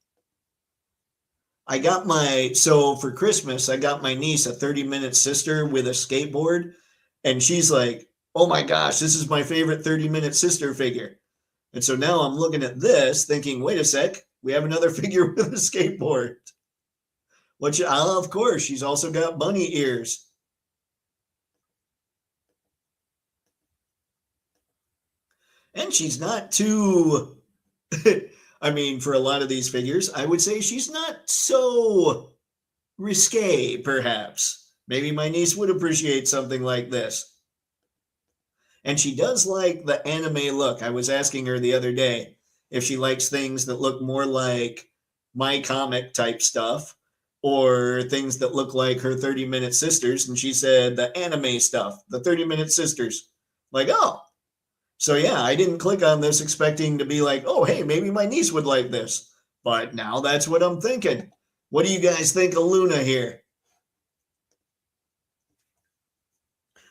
So for Christmas, I got my niece a 30-minute sister with a skateboard. And she's like, oh my gosh, this is my favorite 30-minute sister figure. And so now I'm looking at this thinking, wait a sec, we have another figure with a skateboard. Of course, she's also got bunny ears. And she's not too, I mean, for a lot of these figures, I would say she's not so risque, perhaps. Maybe my niece would appreciate something like this. And she does like the anime look. I was asking her the other day if she likes things that look more like my comic type stuff or things that look like her 30-minute sisters. And she said the anime stuff, the 30-minute sisters. Like, oh. So yeah, I didn't click on this expecting to be like, oh, hey, maybe my niece would like this. But now that's what I'm thinking. What do you guys think of Luna here?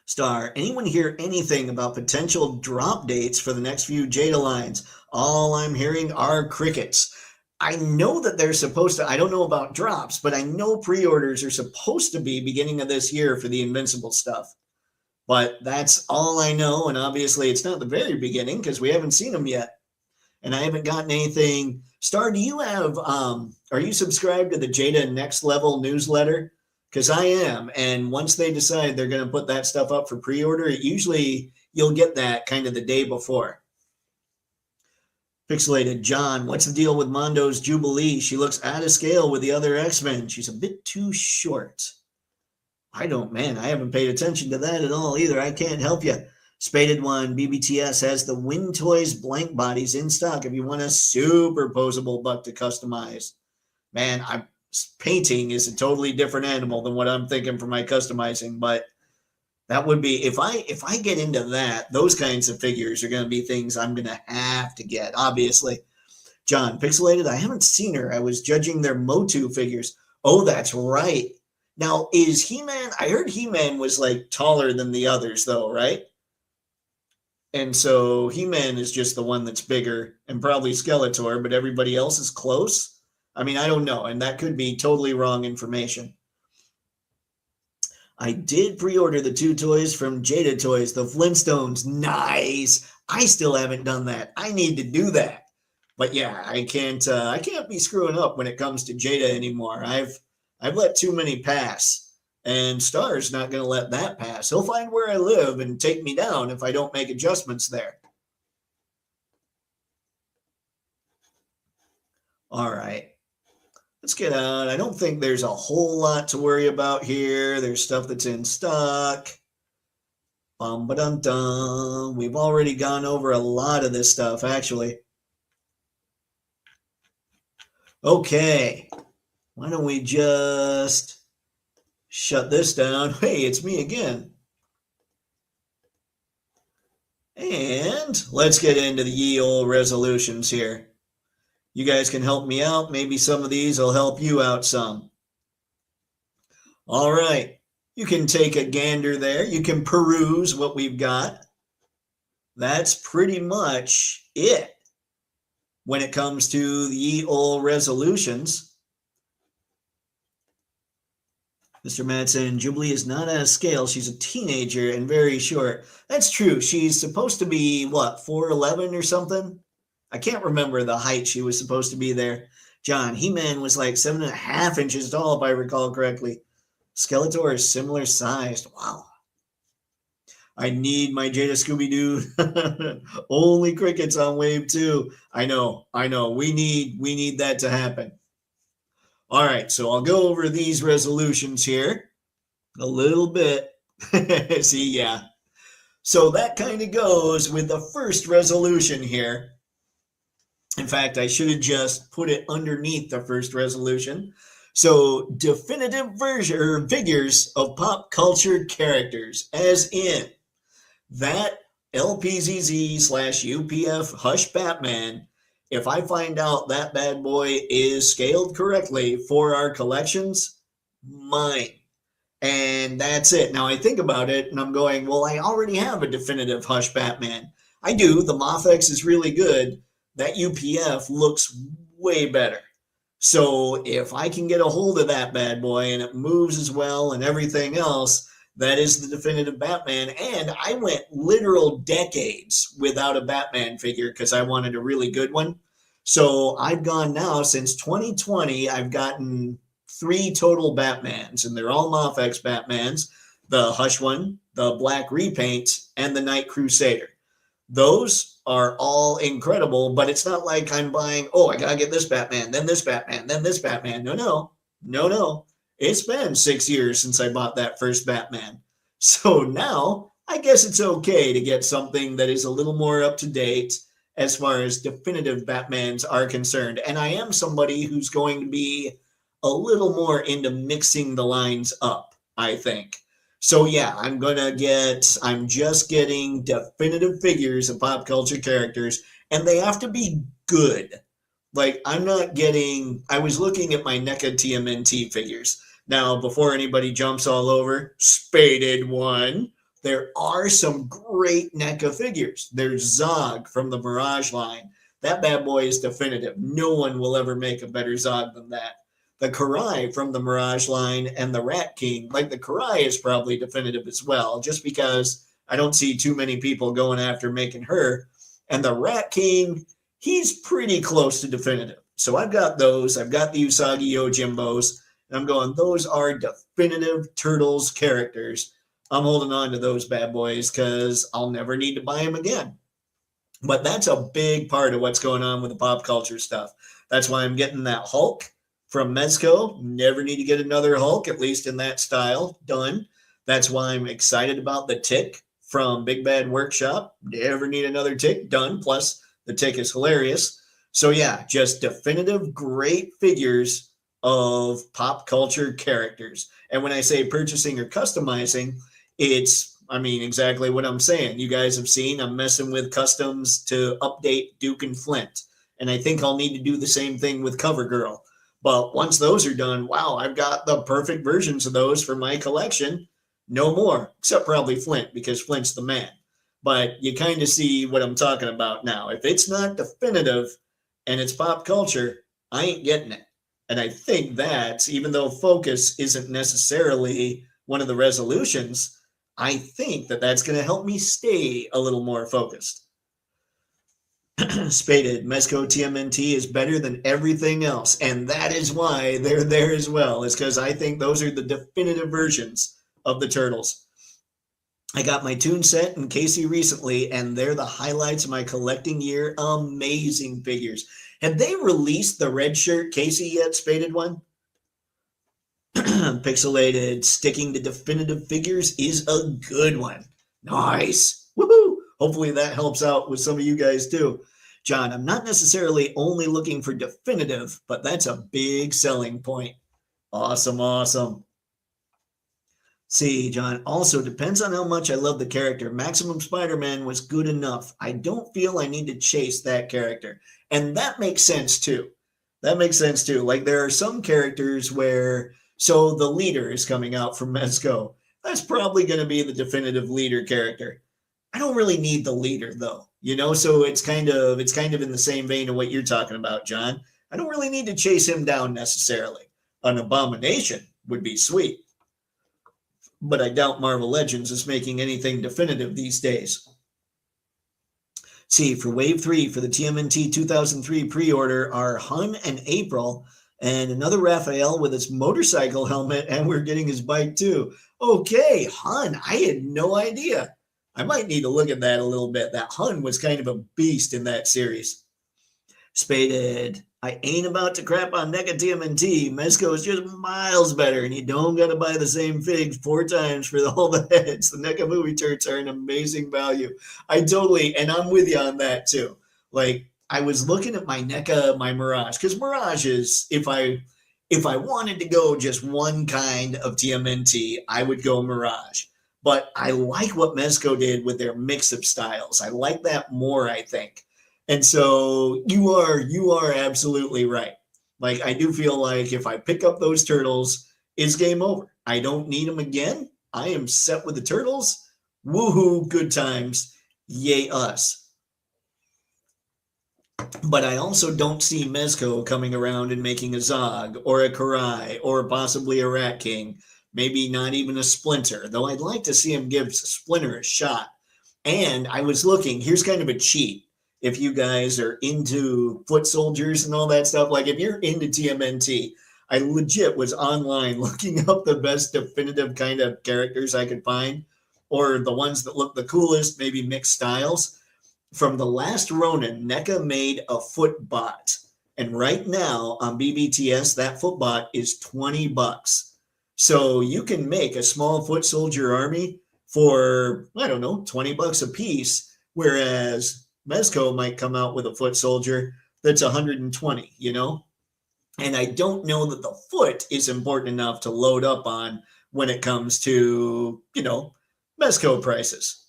Star, anyone hear anything about potential drop dates for the next few Jada lines? All I'm hearing are crickets. I know that they're supposed to, I don't know about drops, but I know pre-orders are supposed to be beginning of this year for the Invincible stuff. But that's all I know, and obviously it's not the very beginning because we haven't seen them yet. And I haven't gotten anything. Star, do you have, are you subscribed to the Jada Next Level newsletter? Because I am, and once they decide they're going to put that stuff up for pre-order, usually you'll get that kind of the day before. Pixelated John, what's the deal with Mondo's Jubilee? She looks out of scale with the other X-Men. She's a bit too short. I haven't paid attention to that at all either. I can't help you. Spaded One, BBTS has the Win Toys blank bodies in stock if you want a super posable buck to customize. Man, painting is a totally different animal than what I'm thinking for my customizing, but that would be, if I get into that, those kinds of figures are going to be things I'm going to have to get, obviously. John, Pixelated, I haven't seen her. I was judging their Motu figures. Oh, that's right. Now, is He-Man, I heard He-Man was like taller than the others though, right? And so He-Man is just the one that's bigger and probably Skeletor, but everybody else is close. I mean, I don't know, and that could be totally wrong information. I did pre-order the 2 toys from Jada Toys, the Flintstones. Nice. I still haven't done that. I need to do that. But yeah, I can't be screwing up when it comes to Jada anymore. I've let too many pass, and Star's not going to let that pass. He'll find where I live and take me down if I don't make adjustments there. All right. Let's get out. I don't think there's a whole lot to worry about here. There's stuff that's in stock. Bum-ba-dum-dum. We've already gone over a lot of this stuff, actually. Okay. Why don't we just shut this down? Hey, it's me again. And let's get into the ye olde resolutions here. You guys can help me out. Maybe some of these will help you out some. All right. You can take a gander there. You can peruse what we've got. That's pretty much it when it comes to the ye olde resolutions. Mr. Madsen, Jubilee is not out of scale. She's a teenager and very short. That's true. She's supposed to be, what, 4'11" or something? I can't remember the height she was supposed to be there. John, He-Man was like 7.5 inches tall, if I recall correctly. Skeletor is similar sized. Wow. I need my Jada Scooby-Doo. Only crickets on wave 2. I know. We need that to happen. All right, so I'll go over these resolutions here a little bit. See, yeah. So that kind of goes with the first resolution here. In fact, I should have just put it underneath the first resolution. So definitive version or figures of pop culture characters, as in that LPZZ/UPF Hush Batman. If I find out that bad boy is scaled correctly for our collections, mine. And that's it. Now I think about it and I'm going, well, I already have a definitive Hush Batman. I do. The Moth-X is really good. That UPF looks way better. So if I can get a hold of that bad boy and it moves as well and everything else, that is the definitive Batman. And I went literal decades without a Batman figure because I wanted a really good one. So I've gone now since 2020, I've gotten 3 total Batmans, and they're all Mafex Batmans, the Hush one, the Black Repaint, and the Night Crusader. Those are all incredible, but it's not like I'm buying, oh, I gotta get this Batman, then this Batman, then this Batman. No. It's been 6 years since I bought that first Batman. So now I guess it's okay to get something that is a little more up to date as far as definitive Batmans are concerned. And I am somebody who's going to be a little more into mixing the lines up, I think. So yeah, I'm just getting definitive figures of pop culture characters, and they have to be good. Like, I was looking at my NECA TMNT figures. Now, before anybody jumps all over, Spaded one, there are some great NECA figures. There's Zog from the Mirage line. That bad boy is definitive. No one will ever make a better Zog than that. The Karai from the Mirage line and the Rat King, like the Karai is probably definitive as well, just because I don't see too many people going after making her. And the Rat King, he's pretty close to definitive. So I've got those. I've got the Usagi Yojimbos, and I'm going, those are definitive Turtles characters. I'm holding on to those bad boys because I'll never need to buy them again. But that's a big part of what's going on with the pop culture stuff. That's why I'm getting that Hulk from Mezco. Never need to get another Hulk, at least in that style. Done. That's why I'm excited about the Tick from Big Bad Workshop. Never need another Tick. Done. Plus, the Tick is hilarious. So yeah, just definitive great figures of pop culture characters. And when I say purchasing or customizing, it's, exactly what I'm saying. You guys have seen I'm messing with customs to update Duke and Flint. And I think I'll need to do the same thing with CoverGirl. But once those are done, wow, I've got the perfect versions of those for my collection. No more, except probably Flint, because Flint's the man. But you kind of see what I'm talking about now. If it's not definitive and it's pop culture, I ain't getting it. And I think that, even though focus isn't necessarily one of the resolutions, I think that that's going to help me stay a little more focused. Spaded, Mezco TMNT is better than everything else. And that is why they're there as well, is because I think those are the definitive versions of the Turtles. I got my Toon set and Casey recently, and they're the highlights of my collecting year. Amazing figures. Have they released the red shirt Casey yet, Spaded one? Pixelated, sticking to definitive figures is a good one. Nice. Woohoo! Hopefully that helps out with some of you guys too. John, I'm not necessarily only looking for definitive, but that's a big selling point. Awesome. See, John, also depends on how much I love the character. Maximum Spider-Man was good enough. I don't feel I need to chase that character. And that makes sense too. Like, there are some characters where, so the leader is coming out from Mezco. That's probably going to be the definitive leader character. I don't really need the leader though, so it's kind of in the same vein of what you're talking about, John. I don't really need to chase him down necessarily. An Abomination would be sweet. But I doubt Marvel Legends is making anything definitive these days. See, for Wave 3 for the TMNT 2003 pre-order are Hun and April, and another Raphael with his motorcycle helmet, and we're getting his bike too. Okay, Hun, I had no idea. I might need to look at that a little bit. That Hun was kind of a beast in that series. Spaded, I ain't about to crap on NECA TMNT. Mezco is just miles better, and you don't got to buy the same figs 4 times for all the heads. The NECA movie turrets are an amazing value. And I'm with you on that too. Like, I was looking at my NECA, my Mirage, because Mirage is, if I wanted to go just one kind of TMNT, I would go Mirage. But I like what Mezco did with their mix of styles. I like that more, I think. And so you are absolutely right. Like, I do feel like if I pick up those Turtles, it's game over. I don't need them again. I am set with the Turtles. Woohoo, good times. Yay us. But I also don't see Mezco coming around and making a Zog or a Karai or possibly a Rat King. Maybe not even a Splinter, though I'd like to see him give Splinter a shot. And I was looking, here's kind of a cheat. If you guys are into foot soldiers and all that stuff, like if you're into TMNT, I legit was online looking up the best definitive kind of characters I could find, or the ones that look the coolest, maybe mixed styles. From the last Ronin, NECA made a foot bot. And right now on BBTS, that foot bot is $20. So you can make a small foot soldier army for, I don't know, $20 a piece. Whereas Mezco might come out with a foot soldier that's 120, you know? And I don't know that the foot is important enough to load up on when it comes to, Mezco prices.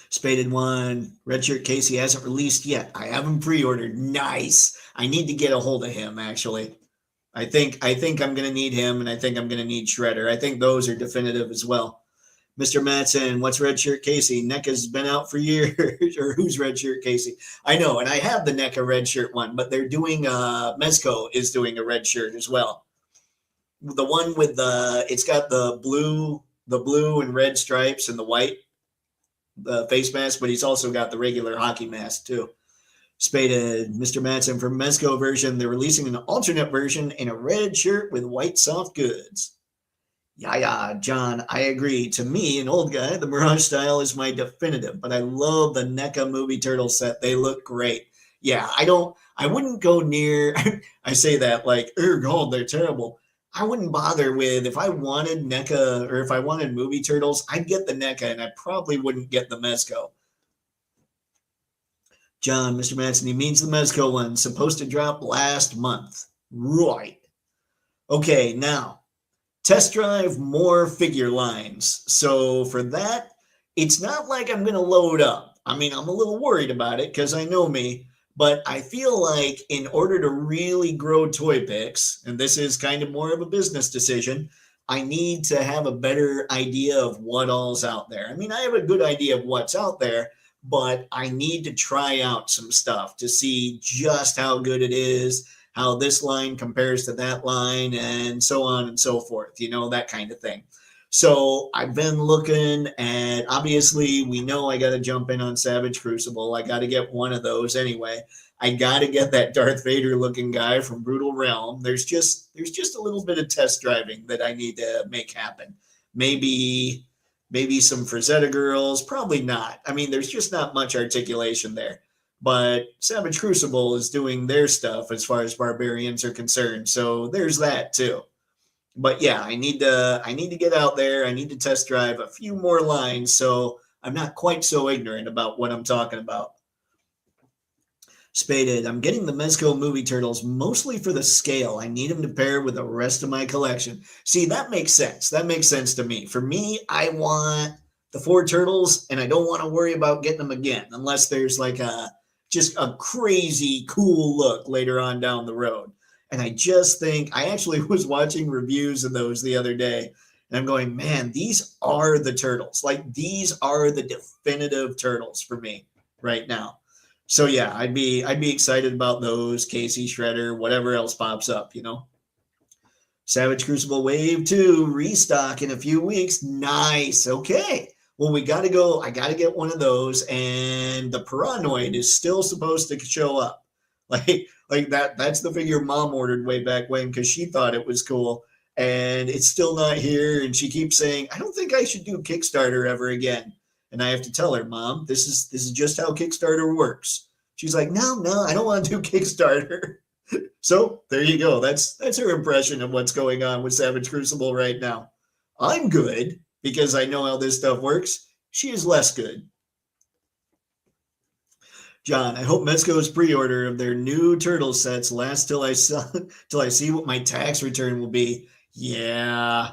Spaded one, Redshirt Casey hasn't released yet. I have him pre-ordered. Nice. I need to get a hold of him, actually. I think I'm gonna need him, and I think I'm gonna need Shredder. I think those are definitive as well. Mr. Matson, what's Redshirt Casey? NECA's been out for years. Or who's Redshirt Casey? I know, and I have the NECA Redshirt one, but they're doing Mezco is doing a red shirt as well. The one with it's got the blue and red stripes and the white. The face mask, but he's also got the regular hockey mask too. Spaded, Mr. Matson, for Mezco version, they're releasing an alternate version in a red shirt with white soft goods. Yeah, John, I agree. To me, an old guy, the Mirage style is my definitive, but I love the NECA movie turtle set. They look great. Yeah, I wouldn't go near, I say that like, oh God, they're terrible. I wouldn't bother with, if I wanted NECA or if I wanted movie turtles, I'd get the NECA and I probably wouldn't get the Mezco. John, Mr. Manson, he means the Mezco one, supposed to drop last month. Right. Okay, now, test drive more figure lines. So for that, it's not like I'm going to load up. I mean, I'm a little worried about it because I know me. But I feel like in order to really grow Toypixx, and this is kind of more of a business decision, I need to have a better idea of what all's out there. I mean, I have a good idea of what's out there, but I need to try out some stuff to see just how good it is, how this line compares to that line, and so on and so forth, that kind of thing. So I've been looking at, obviously, we know I got to jump in on Savage Crucible. I got to get one of those anyway. I got to get that Darth Vader looking guy from Brutal Realm. There's just a little bit of test driving that I need to make happen. Maybe some Frazetta girls, probably not. I mean, there's just not much articulation there. But Savage Crucible is doing their stuff as far as barbarians are concerned. So there's that too. But yeah, I need to get out there. I need to test drive a few more lines so I'm not quite so ignorant about what I'm talking about. Spaded, I'm getting the Mezco movie turtles mostly for the scale. I need them to pair with the rest of my collection. See, that makes sense. That makes sense to me. For me, I want the 4 turtles, and I don't want to worry about getting them again unless there's like just a crazy cool look later on down the road. And I just think, I actually was watching reviews of those the other day, and I'm going, man, these are the turtles. Like, these are the definitive turtles for me right now. So yeah, I'd be excited about those, Casey, Shredder, whatever else pops up, Savage Crucible Wave 2 restock in a few weeks. Nice. Okay. Well, I got to get one of those, and the Paranoid is still supposed to show up. Like that's the figure Mom ordered way back when because she thought it was cool, and it's still not here. And she keeps saying, I don't think I should do Kickstarter ever again. And I have to tell her, Mom, this is just how Kickstarter works. She's like, no, I don't want to do Kickstarter. So there you go. That's her impression of what's going on with Savage Crucible right now. I'm good because I know how this stuff works. She is less good. John, I hope Mezco's pre-order of their new turtle sets lasts till I see what my tax return will be. Yeah,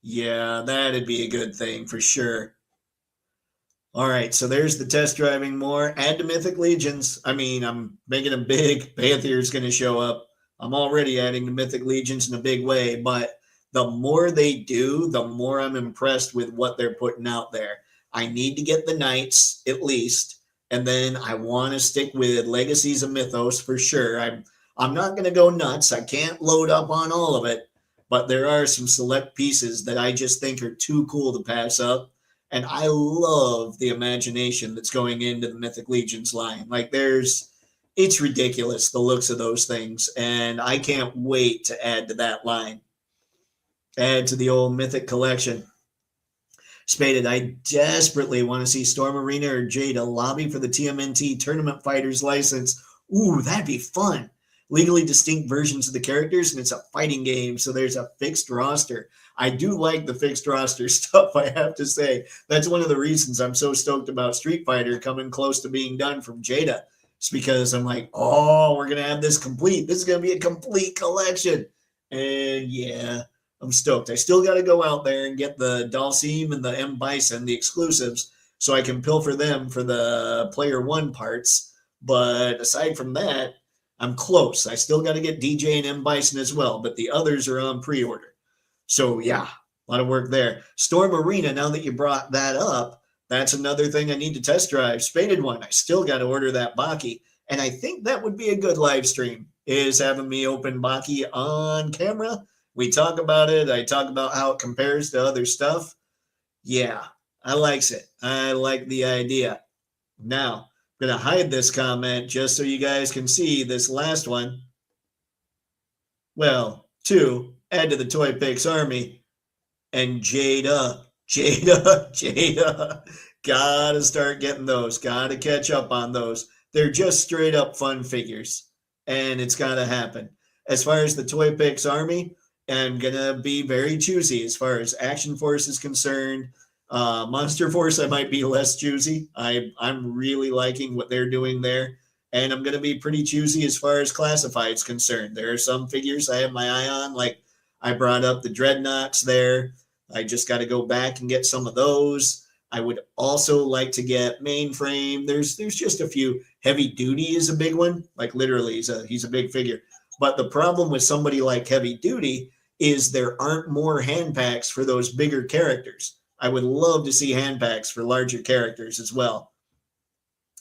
that'd be a good thing for sure. All right, so there's the test driving more. Add to Mythic Legions. I mean, I'm making them big. Panther's going to show up. I'm already adding to Mythic Legions in a big way, but the more they do, the more I'm impressed with what they're putting out there. I need to get the Knights at least. And then I want to stick with Legacies of Mythos for sure. I'm not going to go nuts. I can't load up on all of it, but there are some select pieces that I just think are too cool to pass up. And I love the imagination that's going into the Mythic Legions line. Like there's It's ridiculous, the looks of those things, and I can't wait to add to that line. Add to the old Mythic collection. Spaded, I desperately want to see Storm Arena or Jada lobby for the TMNT Tournament Fighters license. Ooh, that'd be fun. Legally distinct versions of the characters, and it's a fighting game, so there's a fixed roster. I do like the fixed roster stuff, I have to say. That's one of the reasons I'm so stoked about Street Fighter coming close to being done from Jada. It's because I'm like, oh, we're going to have this complete. This is going to be a complete collection. And yeah, I'm stoked. I still got to go out there and get the Dalsim and the M. Bison, the exclusives, so I can pilfer them for the Player 1 parts. But aside from that, I'm close. I still got to get DJ and M. Bison as well, but the others are on pre-order. So yeah, a lot of work there. Storm Arena, now that you brought that up, that's another thing I need to test drive. Spaded one. I still got to order that Baki. And I think that would be a good live stream, is having me open Baki on camera. We talk about it. I talk about how it compares to other stuff. Yeah, I likes it. I like the idea. Now, I'm going to hide this comment just so you guys can see this last one. Well, 2, add to the Toypixx army. And Jada. Gotta start getting those. Gotta catch up on those. They're just straight up fun figures. And it's gotta happen. As far as the Toypixx army, I'm gonna be very choosy as far as Action Force is concerned. Monster Force, I might be less choosy. I'm really liking what they're doing there. And I'm going to be pretty choosy as far as Classified's concerned. There are some figures I have my eye on, like I brought up the Dreadnoughts there. I just got to go back and get some of those. I would also like to get Mainframe. There's just a few. Heavy Duty is a big one. Like literally, he's a big figure. But the problem with somebody like Heavy Duty is there aren't more hand packs for those bigger characters. I would love to see hand packs for larger characters as well.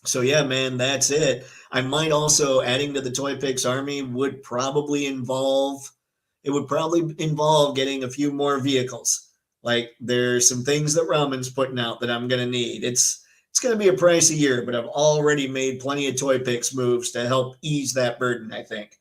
So yeah, man, that's it. I might also, adding to the Toypixx army would probably involve getting a few more vehicles. Like there's some things that Ramen's putting out that I'm going to need. It's going to be a pricey year, but I've already made plenty of Toypixx moves to help ease that burden, I think.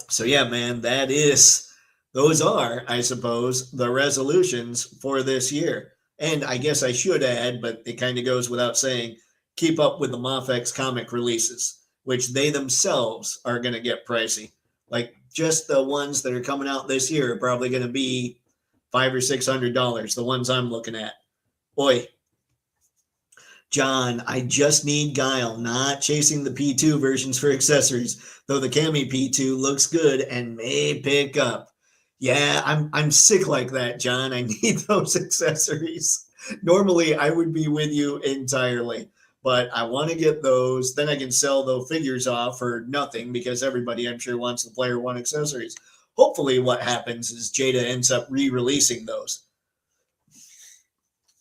So yeah, man, those are, I suppose, the resolutions for this year. And I guess I should add, but it kind of goes without saying, keep up with the Mafex comic releases, which they themselves are going to get pricey. Like just the ones that are coming out this year are probably going to be $500 or $600, the ones I'm looking at. Oi. John, I just need Guile, not chasing the P2 versions for accessories, though the Cami P2 looks good and may pick up. Yeah, I'm sick like that, John. I need those accessories. Normally, I would be with you entirely, but I want to get those. Then I can sell those figures off for nothing because everybody, I'm sure, wants the Player 1 accessories. Hopefully, what happens is Jada ends up re-releasing those.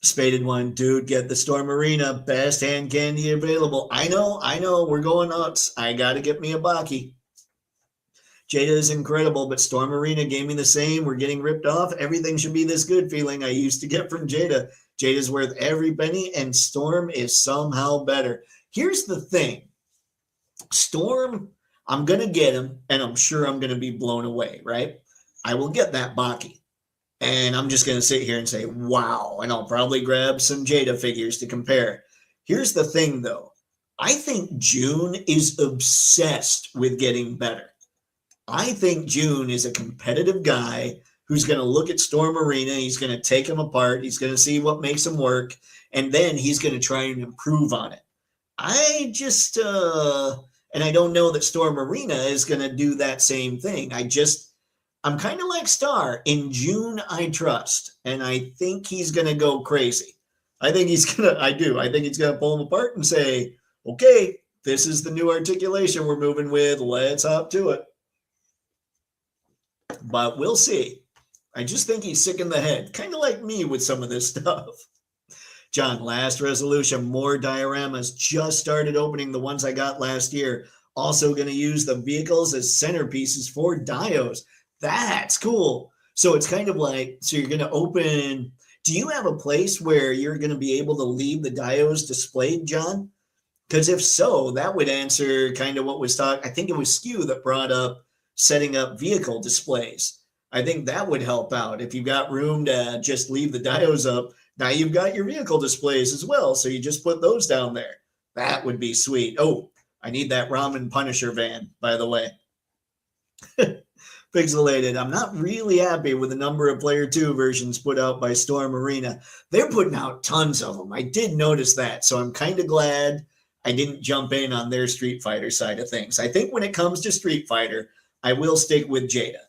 Spaded one, dude, get the Storm Arena. Best hand candy available. I know. We're going nuts. I got to get me a Baki. Jada is incredible, but Storm Arena gave me the same. We're getting ripped off. Everything should be this good feeling I used to get from Jada. Jada's worth every penny, and Storm is somehow better. Here's the thing. Storm, I'm going to get him, and I'm sure I'm going to be blown away, right? I will get that Baki, and I'm just going to sit here and say, wow, and I'll probably grab some Jada figures to compare. Here's the thing, though. I think June is obsessed with getting better. I think June is a competitive guy who's going to look at Storm Arena. He's going to take him apart. He's going to see what makes him work. And then he's going to try and improve on it. I just, and I don't know that Storm Arena is going to do that same thing. I'm kind of like Star. In June, I trust. And I think he's going to go crazy. I think he's going to pull him apart and say, okay, this is the new articulation we're moving with. Let's hop to it. But we'll see. I just think he's sick in the head, kind of like me with some of this stuff. John, last resolution, more dioramas. Just started opening the ones I got last year. Also going to use the vehicles as centerpieces for dios. That's cool. So it's kind of like, so you're going to open, do you have a place where you're going to be able to leave the dios displayed, John? Because if so, that would answer kind of what was talked. I think it was Skew that brought up setting up vehicle displays. I think that would help out. If you've got room to just leave the diodes up, now you've got your vehicle displays as well. So you just put those down there. That would be sweet. Oh, I need that Ramen Punisher van, by the way. Pixelated. I'm not really happy with the number of Player 2 versions put out by Storm Arena. They're putting out tons of them. I did notice that. So I'm kind of glad I didn't jump in on their Street Fighter side of things. I think when it comes to Street Fighter, I will stick with Jada.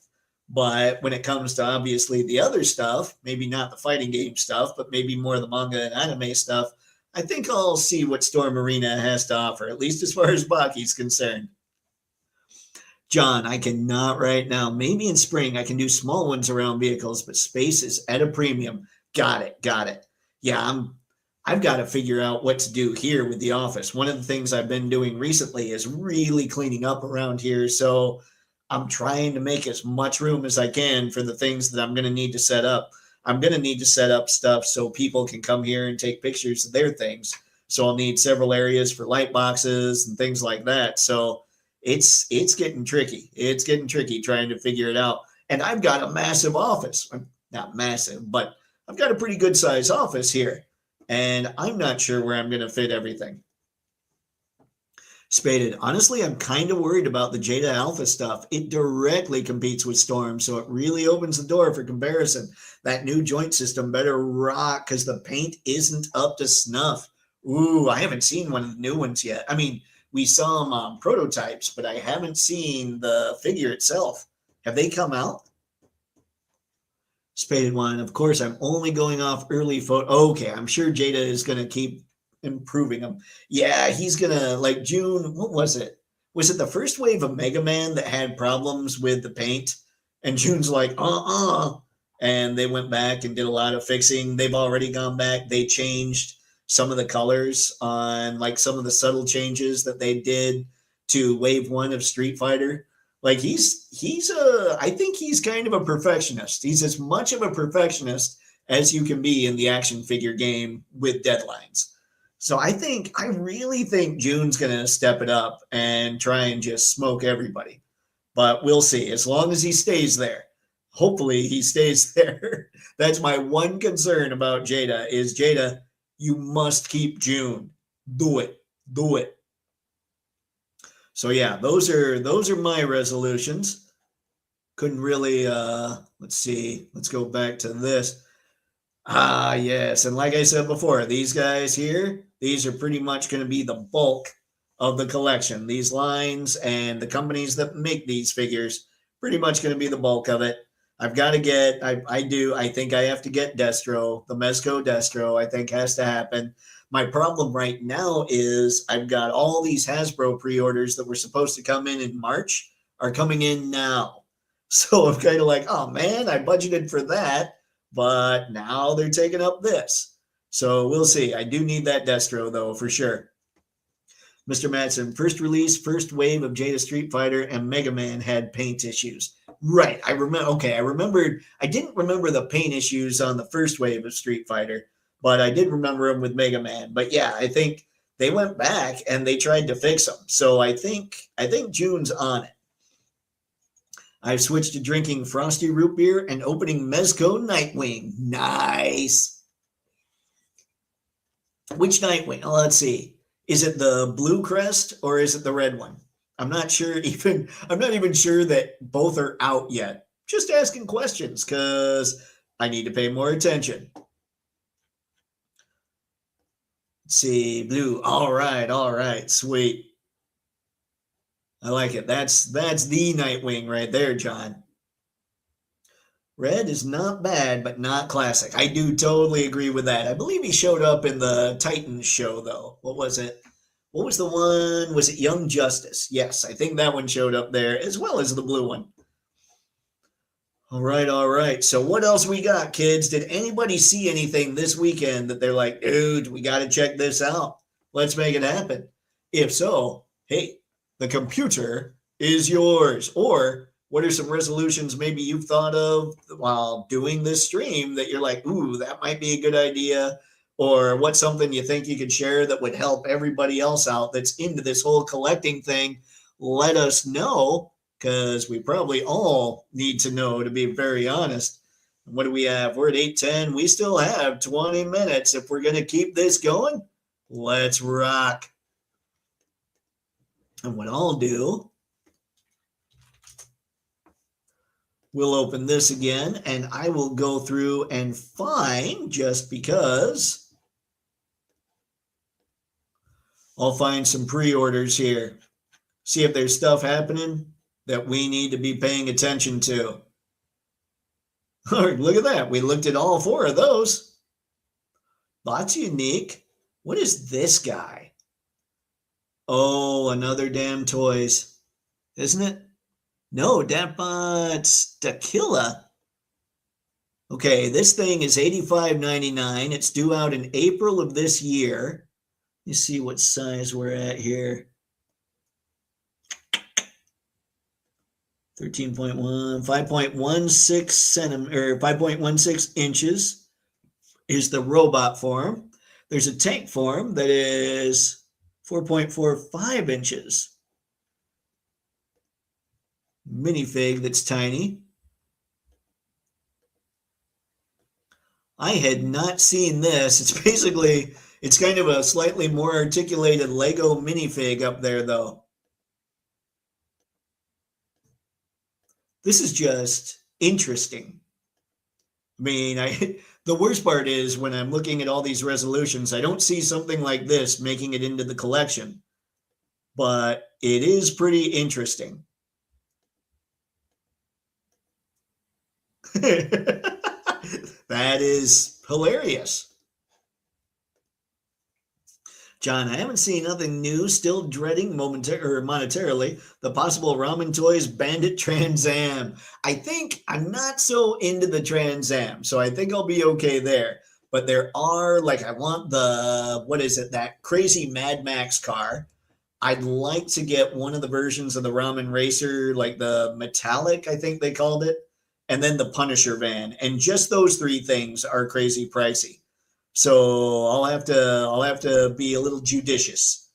But when it comes to obviously the other stuff, maybe not the fighting game stuff, but maybe more the manga and anime stuff, I think I'll see what Storm Arena has to offer, at least as far as Baki's concerned. John, I cannot right now. Maybe in spring I can do small ones around vehicles, but space is at a premium. Got it. Yeah, I've got to figure out what to do here with the office. One of the things I've been doing recently is really cleaning up around here. So I'm trying to make as much room as I can for the things that I'm going to need to set up. I'm going to need to set up stuff so people can come here and take pictures of their things. So I'll need several areas for light boxes and things like that. So it's getting tricky. It's getting tricky trying to figure it out. And I've got a massive office. Not massive, but I've got a pretty good size office here. And I'm not sure where I'm going to fit everything. Spaded. Honestly, I'm kind of worried about the Jada Alpha stuff. It directly competes with Storm, so it really opens the door for comparison. That new joint system better rock because the paint isn't up to snuff. Ooh, I haven't seen one of the new ones yet. I mean, we saw them on prototypes, but I haven't seen the figure itself. Have they come out? Spaded one. Of course, I'm only going off early photo. Okay, I'm sure Jada is going to keep improving them. Yeah, he's going to, like June, what was it? Was it the first wave of Mega Man that had problems with the paint? And June's like, and they went back and did a lot of fixing. They've already gone back. They changed some of the colors on like some of the subtle changes that they did to wave 1 of Street Fighter. Like I think he's kind of a perfectionist. He's as much of a perfectionist as you can be in the action figure game with deadlines. So I really think June's going to step it up and try and just smoke everybody. But we'll see. As long as he stays there. Hopefully he stays there. That's my one concern about Jada is Jada, you must keep June. Do it. So yeah, those are my resolutions. Couldn't really let's see. Let's go back to this. Yes, and like I said before, these guys here, these are pretty much going to be the bulk of the collection. These lines and the companies that make these figures, pretty much going to be the bulk of it. I've got to get, I think I have to get Destro, the Mezco Destro, I think has to happen. My problem right now is I've got all these Hasbro pre-orders that were supposed to come in March are coming in now. So I'm kind of like, oh man, I budgeted for that, but now they're taking up this. So we'll see. I do need that Destro though, for sure. Mr. Madsen, first release, first wave of Jada Street Fighter and Mega Man had paint issues. Right. I remember. Okay. I didn't remember the paint issues on the first wave of Street Fighter, but I did remember them with Mega Man. But yeah, I think they went back and they tried to fix them. So I think June's on it. I've switched to drinking Frosty root beer and opening Mezco Nightwing. Nice. Which Nightwing? Oh, let's see. Is it the blue crest or is it the red one? I'm not even sure that both are out yet. Just asking questions because I need to pay more attention. Let's see, blue. All right, sweet. I like it. That's the Nightwing right there, John. Red is not bad, but not classic. I do totally agree with that. I believe he showed up in the Titans show, though. What was it? What was the one? Was it Young Justice? Yes, I think that one showed up there, as well as the blue one. All right. So what else we got, kids? Did anybody see anything this weekend that they're like, dude, we got to check this out? Let's make it happen. If so, hey, the computer is yours. Or what are some resolutions maybe you've thought of while doing this stream that you're like, ooh, that might be a good idea? or what's something you think you could share that would help everybody else out that's into this whole collecting thing, let us know, because we probably all need to know, to be very honest. What do we have? We're at 8:10. We still have 20 minutes. If we're going to keep this going, let's rock. And what I'll do, we'll open this again, and I will go through and find, just because, I'll find some pre-orders here. See if there's stuff happening that we need to be paying attention to. All right, look at that. We looked at all 4 of those. That's unique. What is this guy? Oh, another damn toys, isn't it? No, that's Tequila. Okay, this thing is $85.99. It's due out in April of this year. You see what size we're at here. 13.1, 5.16 centimeter, or 5.16 inches is the robot form. There's a tank form that is 4.45 inches. Minifig that's tiny. I had not seen this. It's kind of a slightly more articulated Lego minifig up there, though. This is just interesting. I mean, the worst part is when I'm looking at all these resolutions, I don't see something like this making it into the collection. But it is pretty interesting. That is hilarious. John, I haven't seen nothing new. Still dreading monetarily the possible Ramen Toys Bandit Trans Am. I think I'm not so into the Trans Am, so I think I'll be okay there. But there are, like, I want the, what is it, that crazy Mad Max car. I'd like to get one of the versions of the Ramen Racer, like the Metallic, I think they called it, and then the Punisher van. And just those 3 things are crazy pricey. So I'll have to be a little judicious.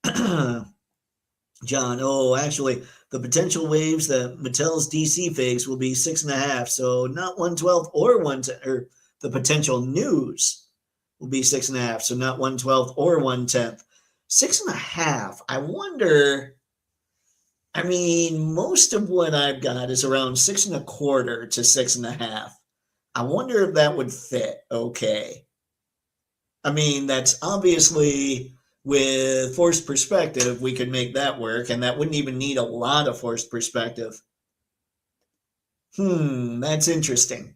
John, actually, the potential waves that Mattel's DC figs will be 6.5, so not 1/12 or 1/10, or the potential news will be 6.5, so not 1/12 or 1/10. 6.5. I wonder. I mean, most of what I've got is around 6.25 to 6.5. I wonder if that would fit okay. I mean, that's obviously, with forced perspective, we could make that work, and that wouldn't even need a lot of forced perspective. That's interesting.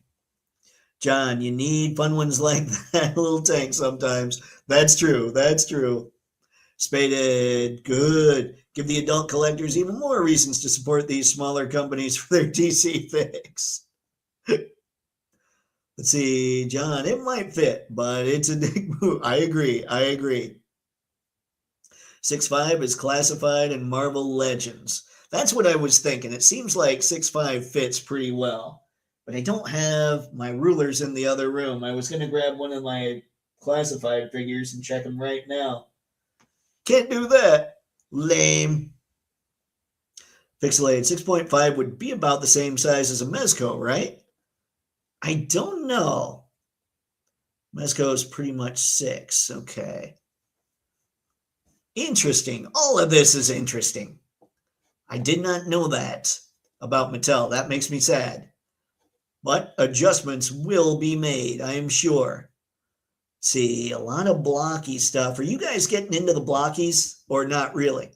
John, you need fun ones like that little tank sometimes. That's true. That's true. Spaded, good. Give the adult collectors even more reasons to support these smaller companies for their DC figs. Let's see, John, it might fit, but it's a big move. I agree. 6.5 is classified in Marvel Legends. That's what I was thinking. It seems like 6.5 fits pretty well, but I don't have my rulers in the other room. I was going to grab one of my classified figures and check them right now. Can't do that. Lame. Pixelated 6.5 would be about the same size as a Mezco, right? I don't know. Mezco is pretty much 6. Okay. Interesting. All of this is interesting. I did not know that about Mattel. That makes me sad. But adjustments will be made, I am sure. See, a lot of blocky stuff. Are you guys getting into the blockies or not really?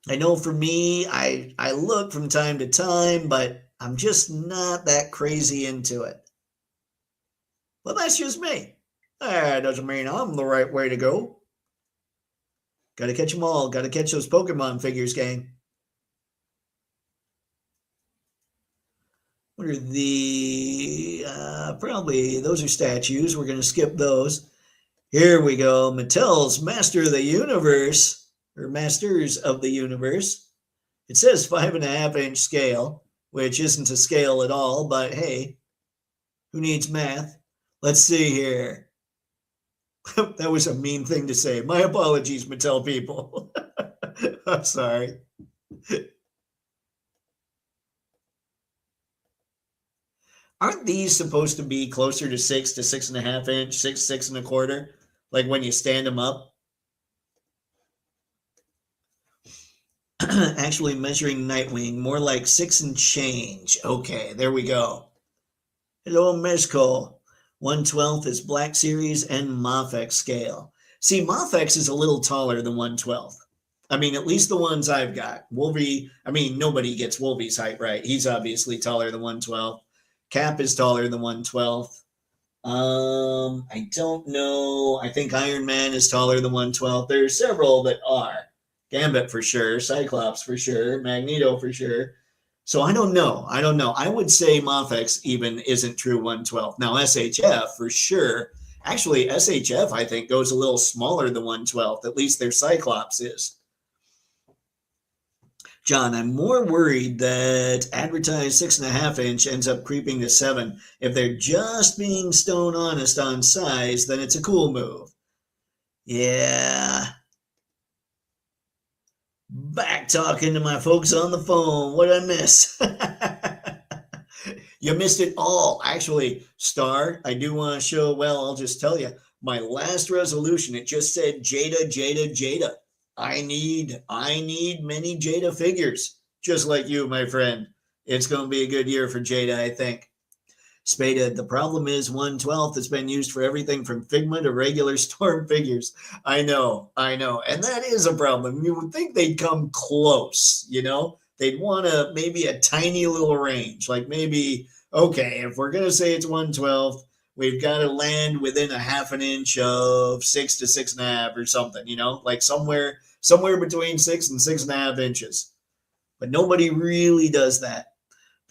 I know for me, I look from time to time, but I'm just not that crazy into it. But that's just me. That doesn't mean I'm the right way to go. Got to catch them all. Got to catch those Pokemon figures, gang. What are the, probably, those are statues. We're going to skip those. Here we go. Mattel's Master of the Universe, or Masters of the Universe. It says 5.5-inch scale, which isn't a scale at all, but hey, who needs math? Let's see here. That was a mean thing to say. My apologies, Mattel people. I'm sorry. Aren't these supposed to be closer to 6 to 6.5 inch, 6 and a quarter? Like when you stand them up? Actually measuring Nightwing, more like 6 and change. Okay, there we go. Hello, Mezco. 1/12 is Black Series and Mafex scale. See, Mafex is a little taller than 1/12. I mean, at least the ones I've got. Wolvie, I mean, nobody gets Wolvie's height right. He's obviously taller than 1/12. Cap is taller than 1/12. I don't know. I think Iron Man is taller than 1/12. There's several that are. Gambit for sure, Cyclops for sure, Magneto for sure. So I don't know. I don't know. I would say Mafex even isn't true 1/12. Now SHF for sure. Actually, SHF I think goes a little smaller than 1/12. At least their Cyclops is. John, I'm more worried that advertised 6.5 inch ends up creeping to 7. If they're just being stone honest on size, then it's a cool move. Yeah. Back talking to my folks on the phone. What'd I miss? You missed it all. Actually, Star, I do want to show, well, I'll just tell you, my last resolution, it just said Jada, Jada, Jada. I need many Jada figures, just like you, my friend. It's going to be a good year for Jada, I think. Spada, the problem is 1/12 has been used for everything from Figma to regular Storm figures. I know. And that is a problem. You would think they'd come close, you know? They'd want to maybe a tiny little range, like maybe, okay, if we're going to say it's 1/12, we've got to land within a 1/2 inch of 6 to 6.5 or something, you know, like somewhere between 6 and 6.5 inches. But nobody really does that.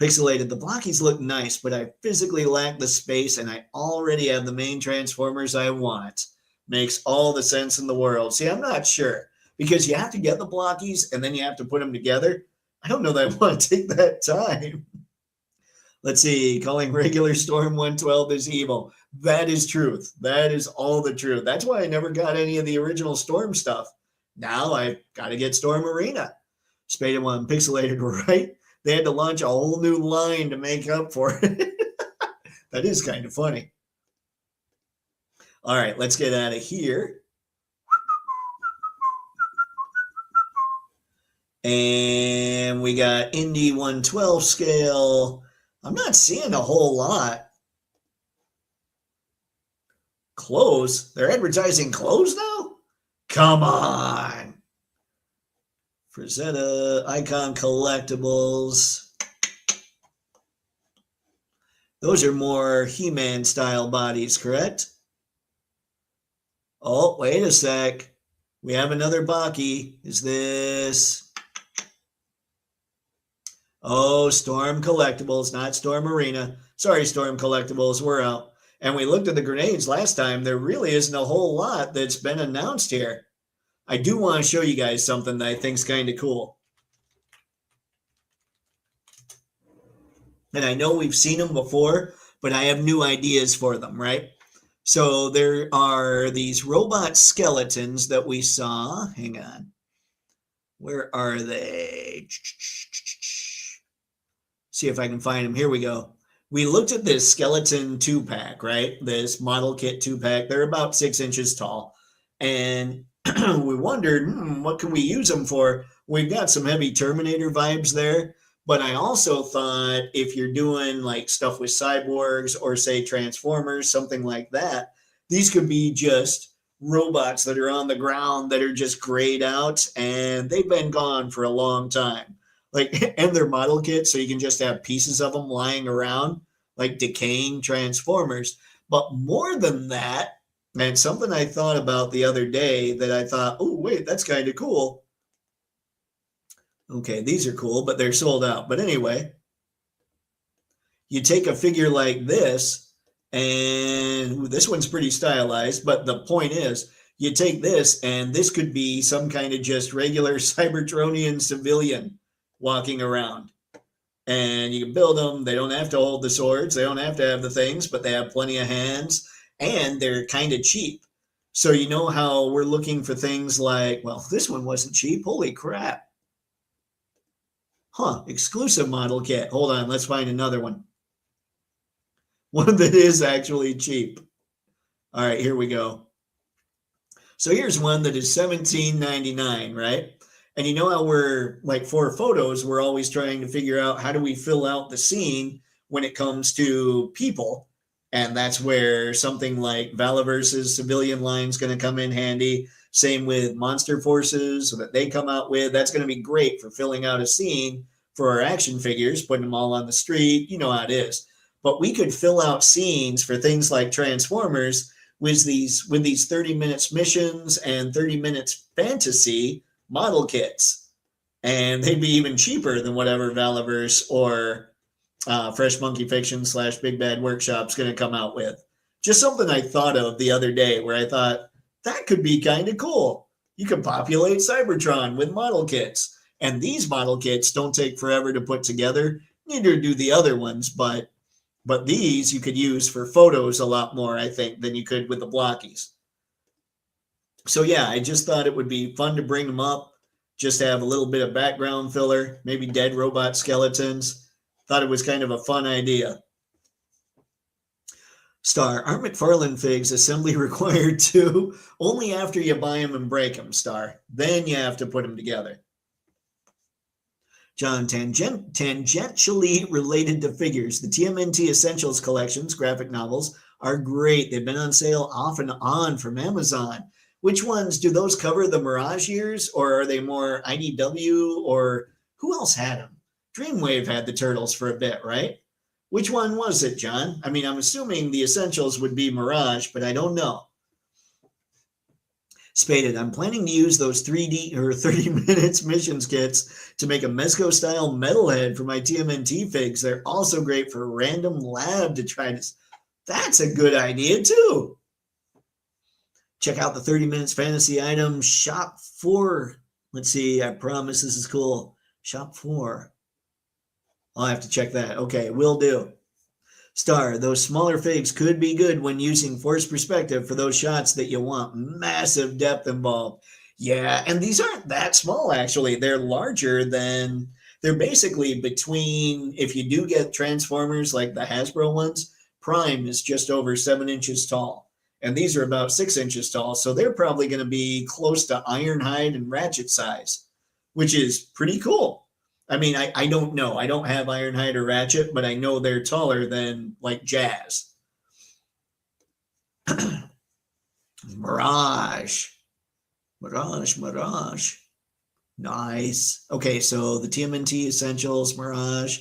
Pixelated, the blockies look nice, but I physically lack the space and I already have the main transformers I want. Makes all the sense in the world. See, I'm not sure because you have to get the blockies and then you have to put them together. I don't know that I want to take that time. Let's see, calling regular Storm 1/12 is evil. That is truth. That is all the truth. That's why I never got any of the original Storm stuff. Now I've got to get Storm Arena. Spaded one, pixelated, right? They had to launch a whole new line to make up for it. That is kind of funny. All right, let's get out of here. And we got Indy 1/12 scale. I'm not seeing a whole lot. Clothes? They're advertising clothes now? Come on. Frazetta, Icon Collectibles. Those are more He-Man style bodies, correct? Oh, wait a sec. We have another Baki. Is this? Oh, Storm Collectibles, not Storm Arena. Sorry, Storm Collectibles, we're out. And we looked at the grenades last time. There really isn't a whole lot that's been announced here. I do want to show you guys something that I think is kind of cool. And I know we've seen them before, but I have new ideas for them, right? So there are these robot skeletons that we saw. Hang on. Where are they? See if I can find them. Here we go. We looked at this skeleton 2-pack, right? This model kit 2-pack. They're about 6 inches tall. And we wondered, what can we use them for? We've got some heavy Terminator vibes there. But I also thought if you're doing like stuff with cyborgs or say Transformers, something like that, these could be just robots that are on the ground that are just grayed out and they've been gone for a long time. Like, and they're model kits, so you can just have pieces of them lying around, like decaying Transformers. But more than that, and something I thought about the other day that I thought, oh, wait, that's kind of cool. Okay, these are cool, but they're sold out. But anyway, you take a figure like this, and this one's pretty stylized, but the point is, you take this, and this could be some kind of just regular Cybertronian civilian walking around. and you can build them. They don't have to hold the swords. They don't have to have the things, but they have plenty of hands, and they're kind of cheap. So you know how we're looking for things like, well, this one wasn't cheap. Holy crap. Huh, exclusive model kit. Hold on, let's find another one. One that is actually cheap. All right, here we go. So here's one that is $17.99, right? And you know how we're like for photos, we're always trying to figure out how do we fill out the scene when it comes to people. And that's where something like Valaverse's civilian line is going to come in handy. Same with Monster Forces, so that they come out with. That's going to be great for filling out a scene for our action figures, putting them all on the street. You know how it is. But we could fill out scenes for things like Transformers with these 30 minutes missions and 30 minutes fantasy model kits. And they'd be even cheaper than whatever Valaverse or Fresh Monkey Fiction / Big Bad Workshop's going to come out with. Just something I thought of the other day where I thought that could be kind of cool. You can populate Cybertron with model kits. And these model kits don't take forever to put together. Neither do the other ones, but these you could use for photos a lot more, I think, than you could with the blockies. So yeah, I just thought it would be fun to bring them up, just have a little bit of background filler, maybe dead robot skeletons. Thought it was kind of a fun idea. Star, aren't McFarlane figs assembly required too? Only after you buy them and break them, Star. Then you have to put them together. John, tangentially related to figures, the TMNT Essentials collections, graphic novels, are great. They've been on sale off and on from Amazon. Which ones? Do those cover the Mirage years, or are they more IDW, or who else had them? Dreamwave had the Turtles for a bit, right? Which one was it, John? I mean, I'm assuming the Essentials would be Mirage, but I don't know. Spaded, I'm planning to use those 3D or 30 minutes missions kits to make a Mezco style metalhead for my TMNT figs. They're also great for random lab to try to. That's a good idea too. Check out the 30 minutes fantasy item shop 4. Let's see. I promise this is cool. Shop 4. I'll have to check that. Okay, will do. Star, those smaller figs could be good when using forced perspective for those shots that you want massive depth involved. Yeah, and these aren't that small, actually. They're larger than, they're basically between, if you do get Transformers like the Hasbro ones, Prime is just over 7 inches tall. And these are about 6 inches tall. So they're probably going to be close to Ironhide and Ratchet size, which is pretty cool. I mean, I don't know. I don't have Ironhide or Ratchet, but I know they're taller than, like, Jazz. Mirage. Nice. Okay, so the TMNT Essentials, Mirage.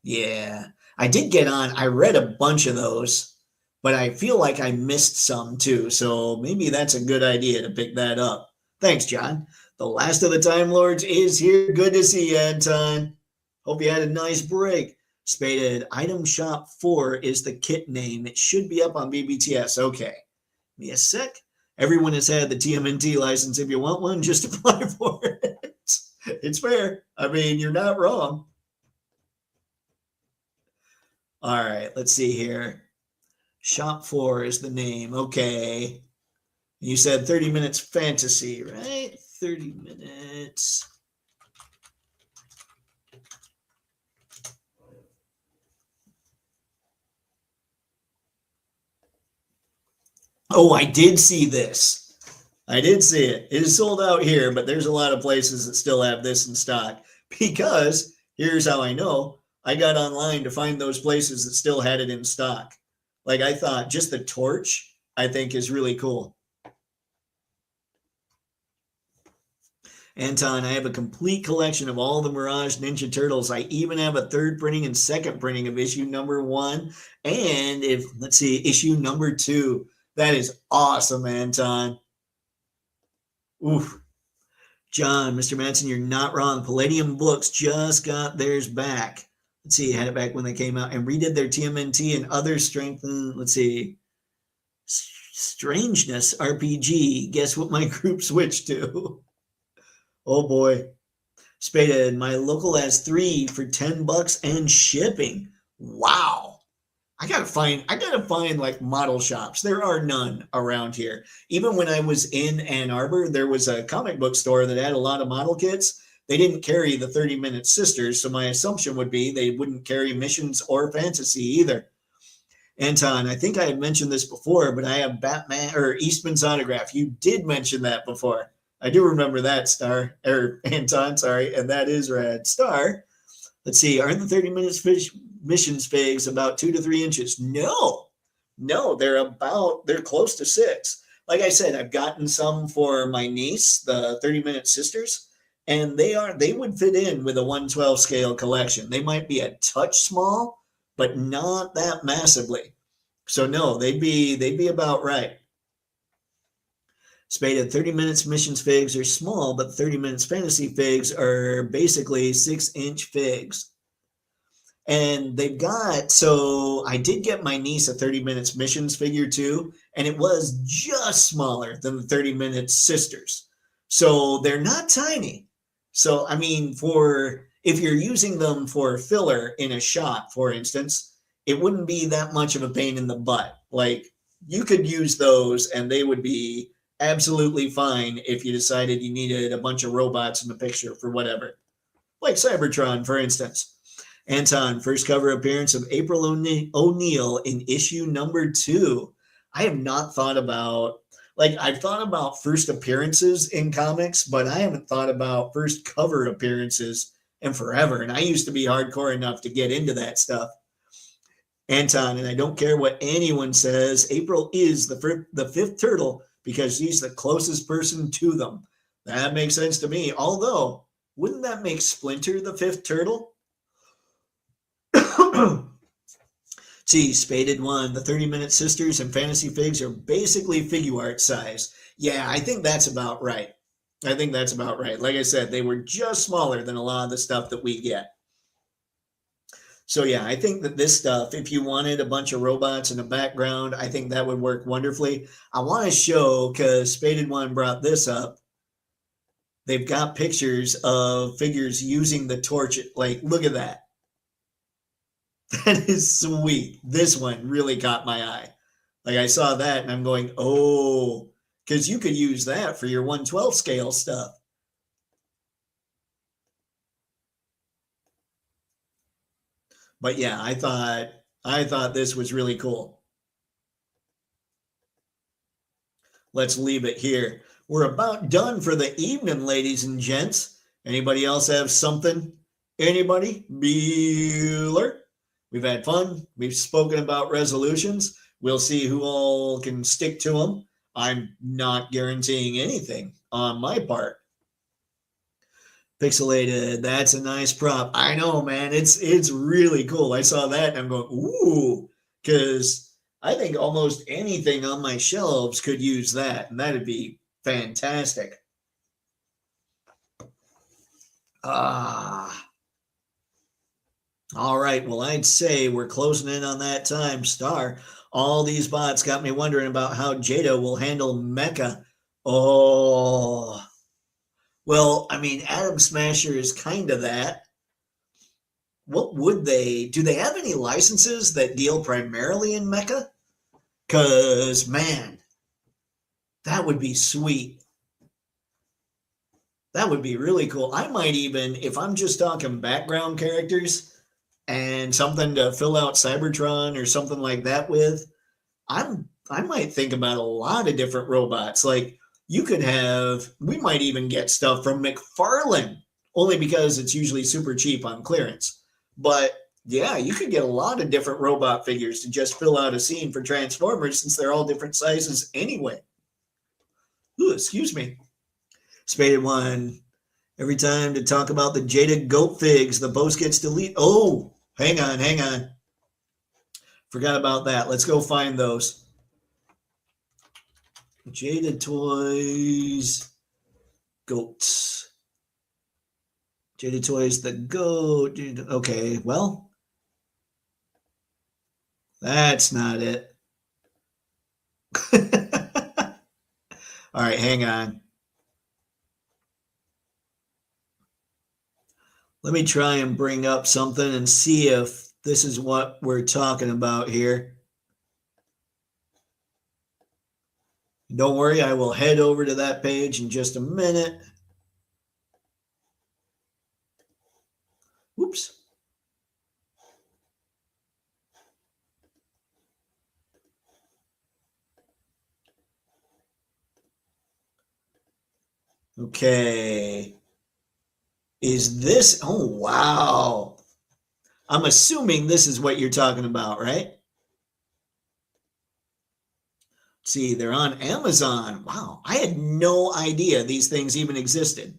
Yeah. I did get on. I read a bunch of those, but I feel like I missed some, too. So maybe that's a good idea to pick that up. Thanks, John. The last of the Time Lords is here. Good to see you, Anton. Hope you had a nice break. Spaded, Item Shop 4 is the kit name. It should be up on BBTS. Okay. Give me a sec. Everyone has had the TMNT license. If you want one, just apply for it. It's fair. I mean, you're not wrong. All right, let's see here. Shop 4 is the name. Okay. You said 30 minutes fantasy, right? 30 minutes. Oh, I did see this. I did see it. It is sold out here, but there's a lot of places that still have this in stock. Because, here's how I know, I got online to find those places that still had it in stock. Like, I thought just the torch, I think, is really cool. Anton, I have a complete collection of all the Mirage Ninja Turtles. I even have a third printing and second printing of issue number 1. And issue number 2. That is awesome, Anton. Oof. John, Mr. Manson, you're not wrong. Palladium Books just got theirs back. Let's see, had it back when they came out and redid their TMNT and other strengthened, Strangeness RPG. Guess what my group switched to? Oh boy. Spaded, my local has 3 for $10 and shipping. Wow. I gotta find like model shops. There are none around here. Even when I was in Ann Arbor, there was a comic book store that had a lot of model kits. They didn't carry the 30-minute sisters, so my assumption would be they wouldn't carry missions or fantasy either. Anton, I think I had mentioned this before, but I have Batman or Eastman's autograph. You did mention that before. I do remember that, Star, or Anton, sorry, and that is rad. Star, let's see, aren't the 30 minutes missions figs about 2 to 3 inches? No, no, they're close to 6. Like I said, I've gotten some for my niece, the 30-minute sisters, and they would fit in with a 112 scale collection. They might be a touch small, but not that massively. So no, they'd be about right. Spaded 30 minutes missions figs are small, but 30 minutes fantasy figs are basically 6-inch figs. And they've got, so I did get my niece a 30 minutes missions figure too, and it was just smaller than the 30 minutes sisters. So they're not tiny. So, I mean, for if you're using them for filler in a shot, for instance, it wouldn't be that much of a pain in the butt. Like, you could use those and they would be absolutely fine if you decided you needed a bunch of robots in the picture for whatever. Like Cybertron, for instance. Anton, first cover appearance of April O'Neil in issue number 2. I have not thought about, like, I've thought about first appearances in comics, but I haven't thought about first cover appearances in forever. And I used to be hardcore enough to get into that stuff. Anton, and I don't care what anyone says, April is the fifth turtle because she's the closest person to them. That makes sense to me. Although, wouldn't that make Splinter the fifth turtle? See, Spaded one. The 30-minute sisters and fantasy figs are basically figure art size. Yeah, I think that's about right. I think that's about right. Like I said, they were just smaller than a lot of the stuff that we get. So yeah, I think that this stuff, if you wanted a bunch of robots in the background, I think that would work wonderfully. I want to show, because Spaded One brought this up, they've got pictures of figures using the torch. Like, look at that. That is sweet. This one really caught my eye. Like, I saw that and I'm going, oh, because you could use that for your 112 scale stuff. But yeah, I thought this was really cool. Let's leave it here. We're about done for the evening, ladies and gents. Anybody else have something? Anybody? Bueller? We've had fun. We've spoken about resolutions. We'll see who all can stick to them. I'm not guaranteeing anything on my part. Pixelated, that's a nice prop. I know, man. It's really cool. I saw that and I'm going, ooh, because I think almost anything on my shelves could use that, and that'd be fantastic. Ah, all right. Well, I'd say we're closing in on that time, Star. All these bots got me wondering about how Jada will handle Mecha. Oh, well, I mean, Atom Smasher is kind of that. What would they do? They have any licenses that deal primarily in Mecha? Because, man, that would be sweet. That would be really cool. I might even, if I'm just talking background characters and something to fill out Cybertron or something like that with, I might think about a lot of different robots. Like, you could have, we might even get stuff from McFarlane, only because it's usually super cheap on clearance. But yeah, you could get a lot of different robot figures to just fill out a scene for Transformers since they're all different sizes anyway. Ooh, excuse me. Spaded one. Every time to talk about the Jada Goat figs, the post gets deleted. Oh, hang on, hang on. Forgot about that. Let's go find those. Jada Toys Goats. Jada Toys the Goat. Okay, well, that's not it. All right, hang on. Let me try and bring up something and see if this is what we're talking about here. Don't worry, I will head over to that page in just a minute. Oops. Okay. Is this? Oh, wow. I'm assuming this is what you're talking about, right? See, they're on Amazon. Wow. I had no idea these things even existed.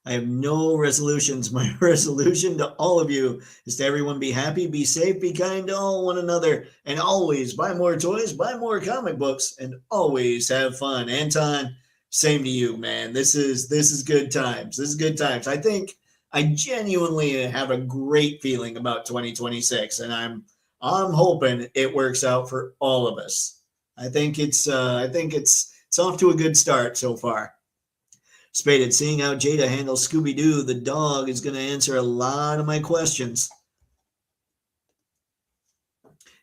I have no resolutions. My resolution to all of you is to everyone be happy, be safe, be kind to all one another, and always buy more toys, buy more comic books, and always have fun. Anton, same to you, man. This is good times. This is good times. I think I genuinely have a great feeling about 2026, and I'm hoping it works out for all of us. I think it's off to a good start so far. Spaded, seeing how Jada handles Scooby-Doo, the dog, is going to answer a lot of my questions.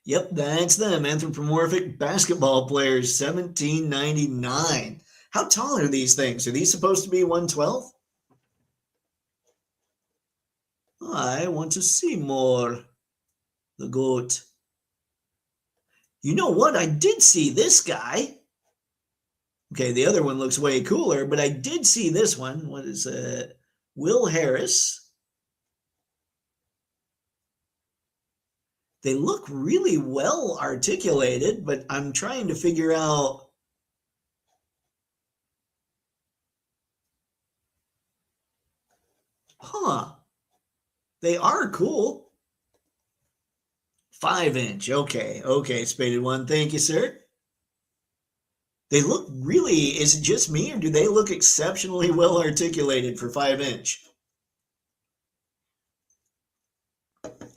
Yep, that's them. Anthropomorphic basketball players, $17.99. How tall are these things? Are these supposed to be 112? I want to see more. The goat. You know what? I did see this guy. Okay, the other one looks way cooler, but I did see this one. What is it? Will Harris. They look really well articulated, but I'm trying to figure out. Huh. They are cool. 5-inch. Okay, Spaded One. Thank you, sir. They look really, is it just me or do they look exceptionally well articulated for 5-inch?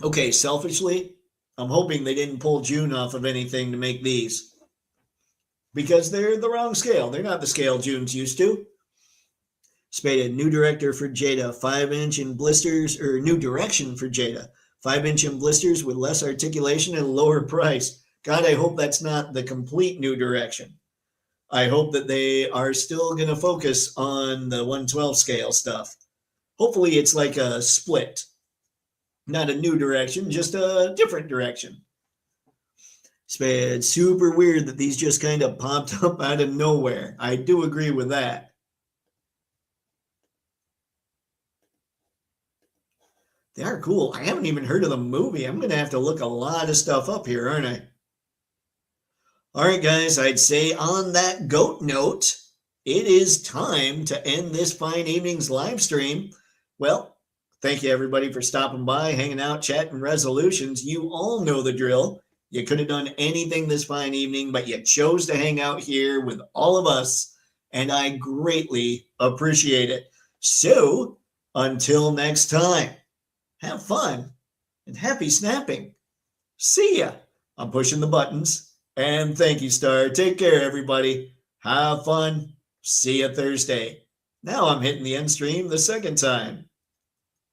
Okay, selfishly, I'm hoping they didn't pull June off of anything to make these because they're the wrong scale. They're not the scale June's used to. Spaded, new director for Jada, 5-inch in blisters, or new direction for Jada, 5-inch in blisters with less articulation and a lower price. God, I hope that's not the complete new direction. I hope that they are still going to focus on the 112 scale stuff. Hopefully it's like a split, not a new direction, just a different direction. It's super weird that these just kind of popped up out of nowhere. I do agree with that. They are cool. I haven't even heard of the movie. I'm going to have to look a lot of stuff up here, aren't I? All right, guys, I'd say on that goat note, it is time to end this fine evening's live stream. Well, thank you, everybody, for stopping by, hanging out, chatting resolutions. You all know the drill. You could have done anything this fine evening, but you chose to hang out here with all of us, and I greatly appreciate it. So, until next time, have fun and happy snapping. See ya. I'm pushing the buttons. And thank you, Star. Take care, everybody. Have fun. See you Thursday. Now I'm hitting the end stream the second time.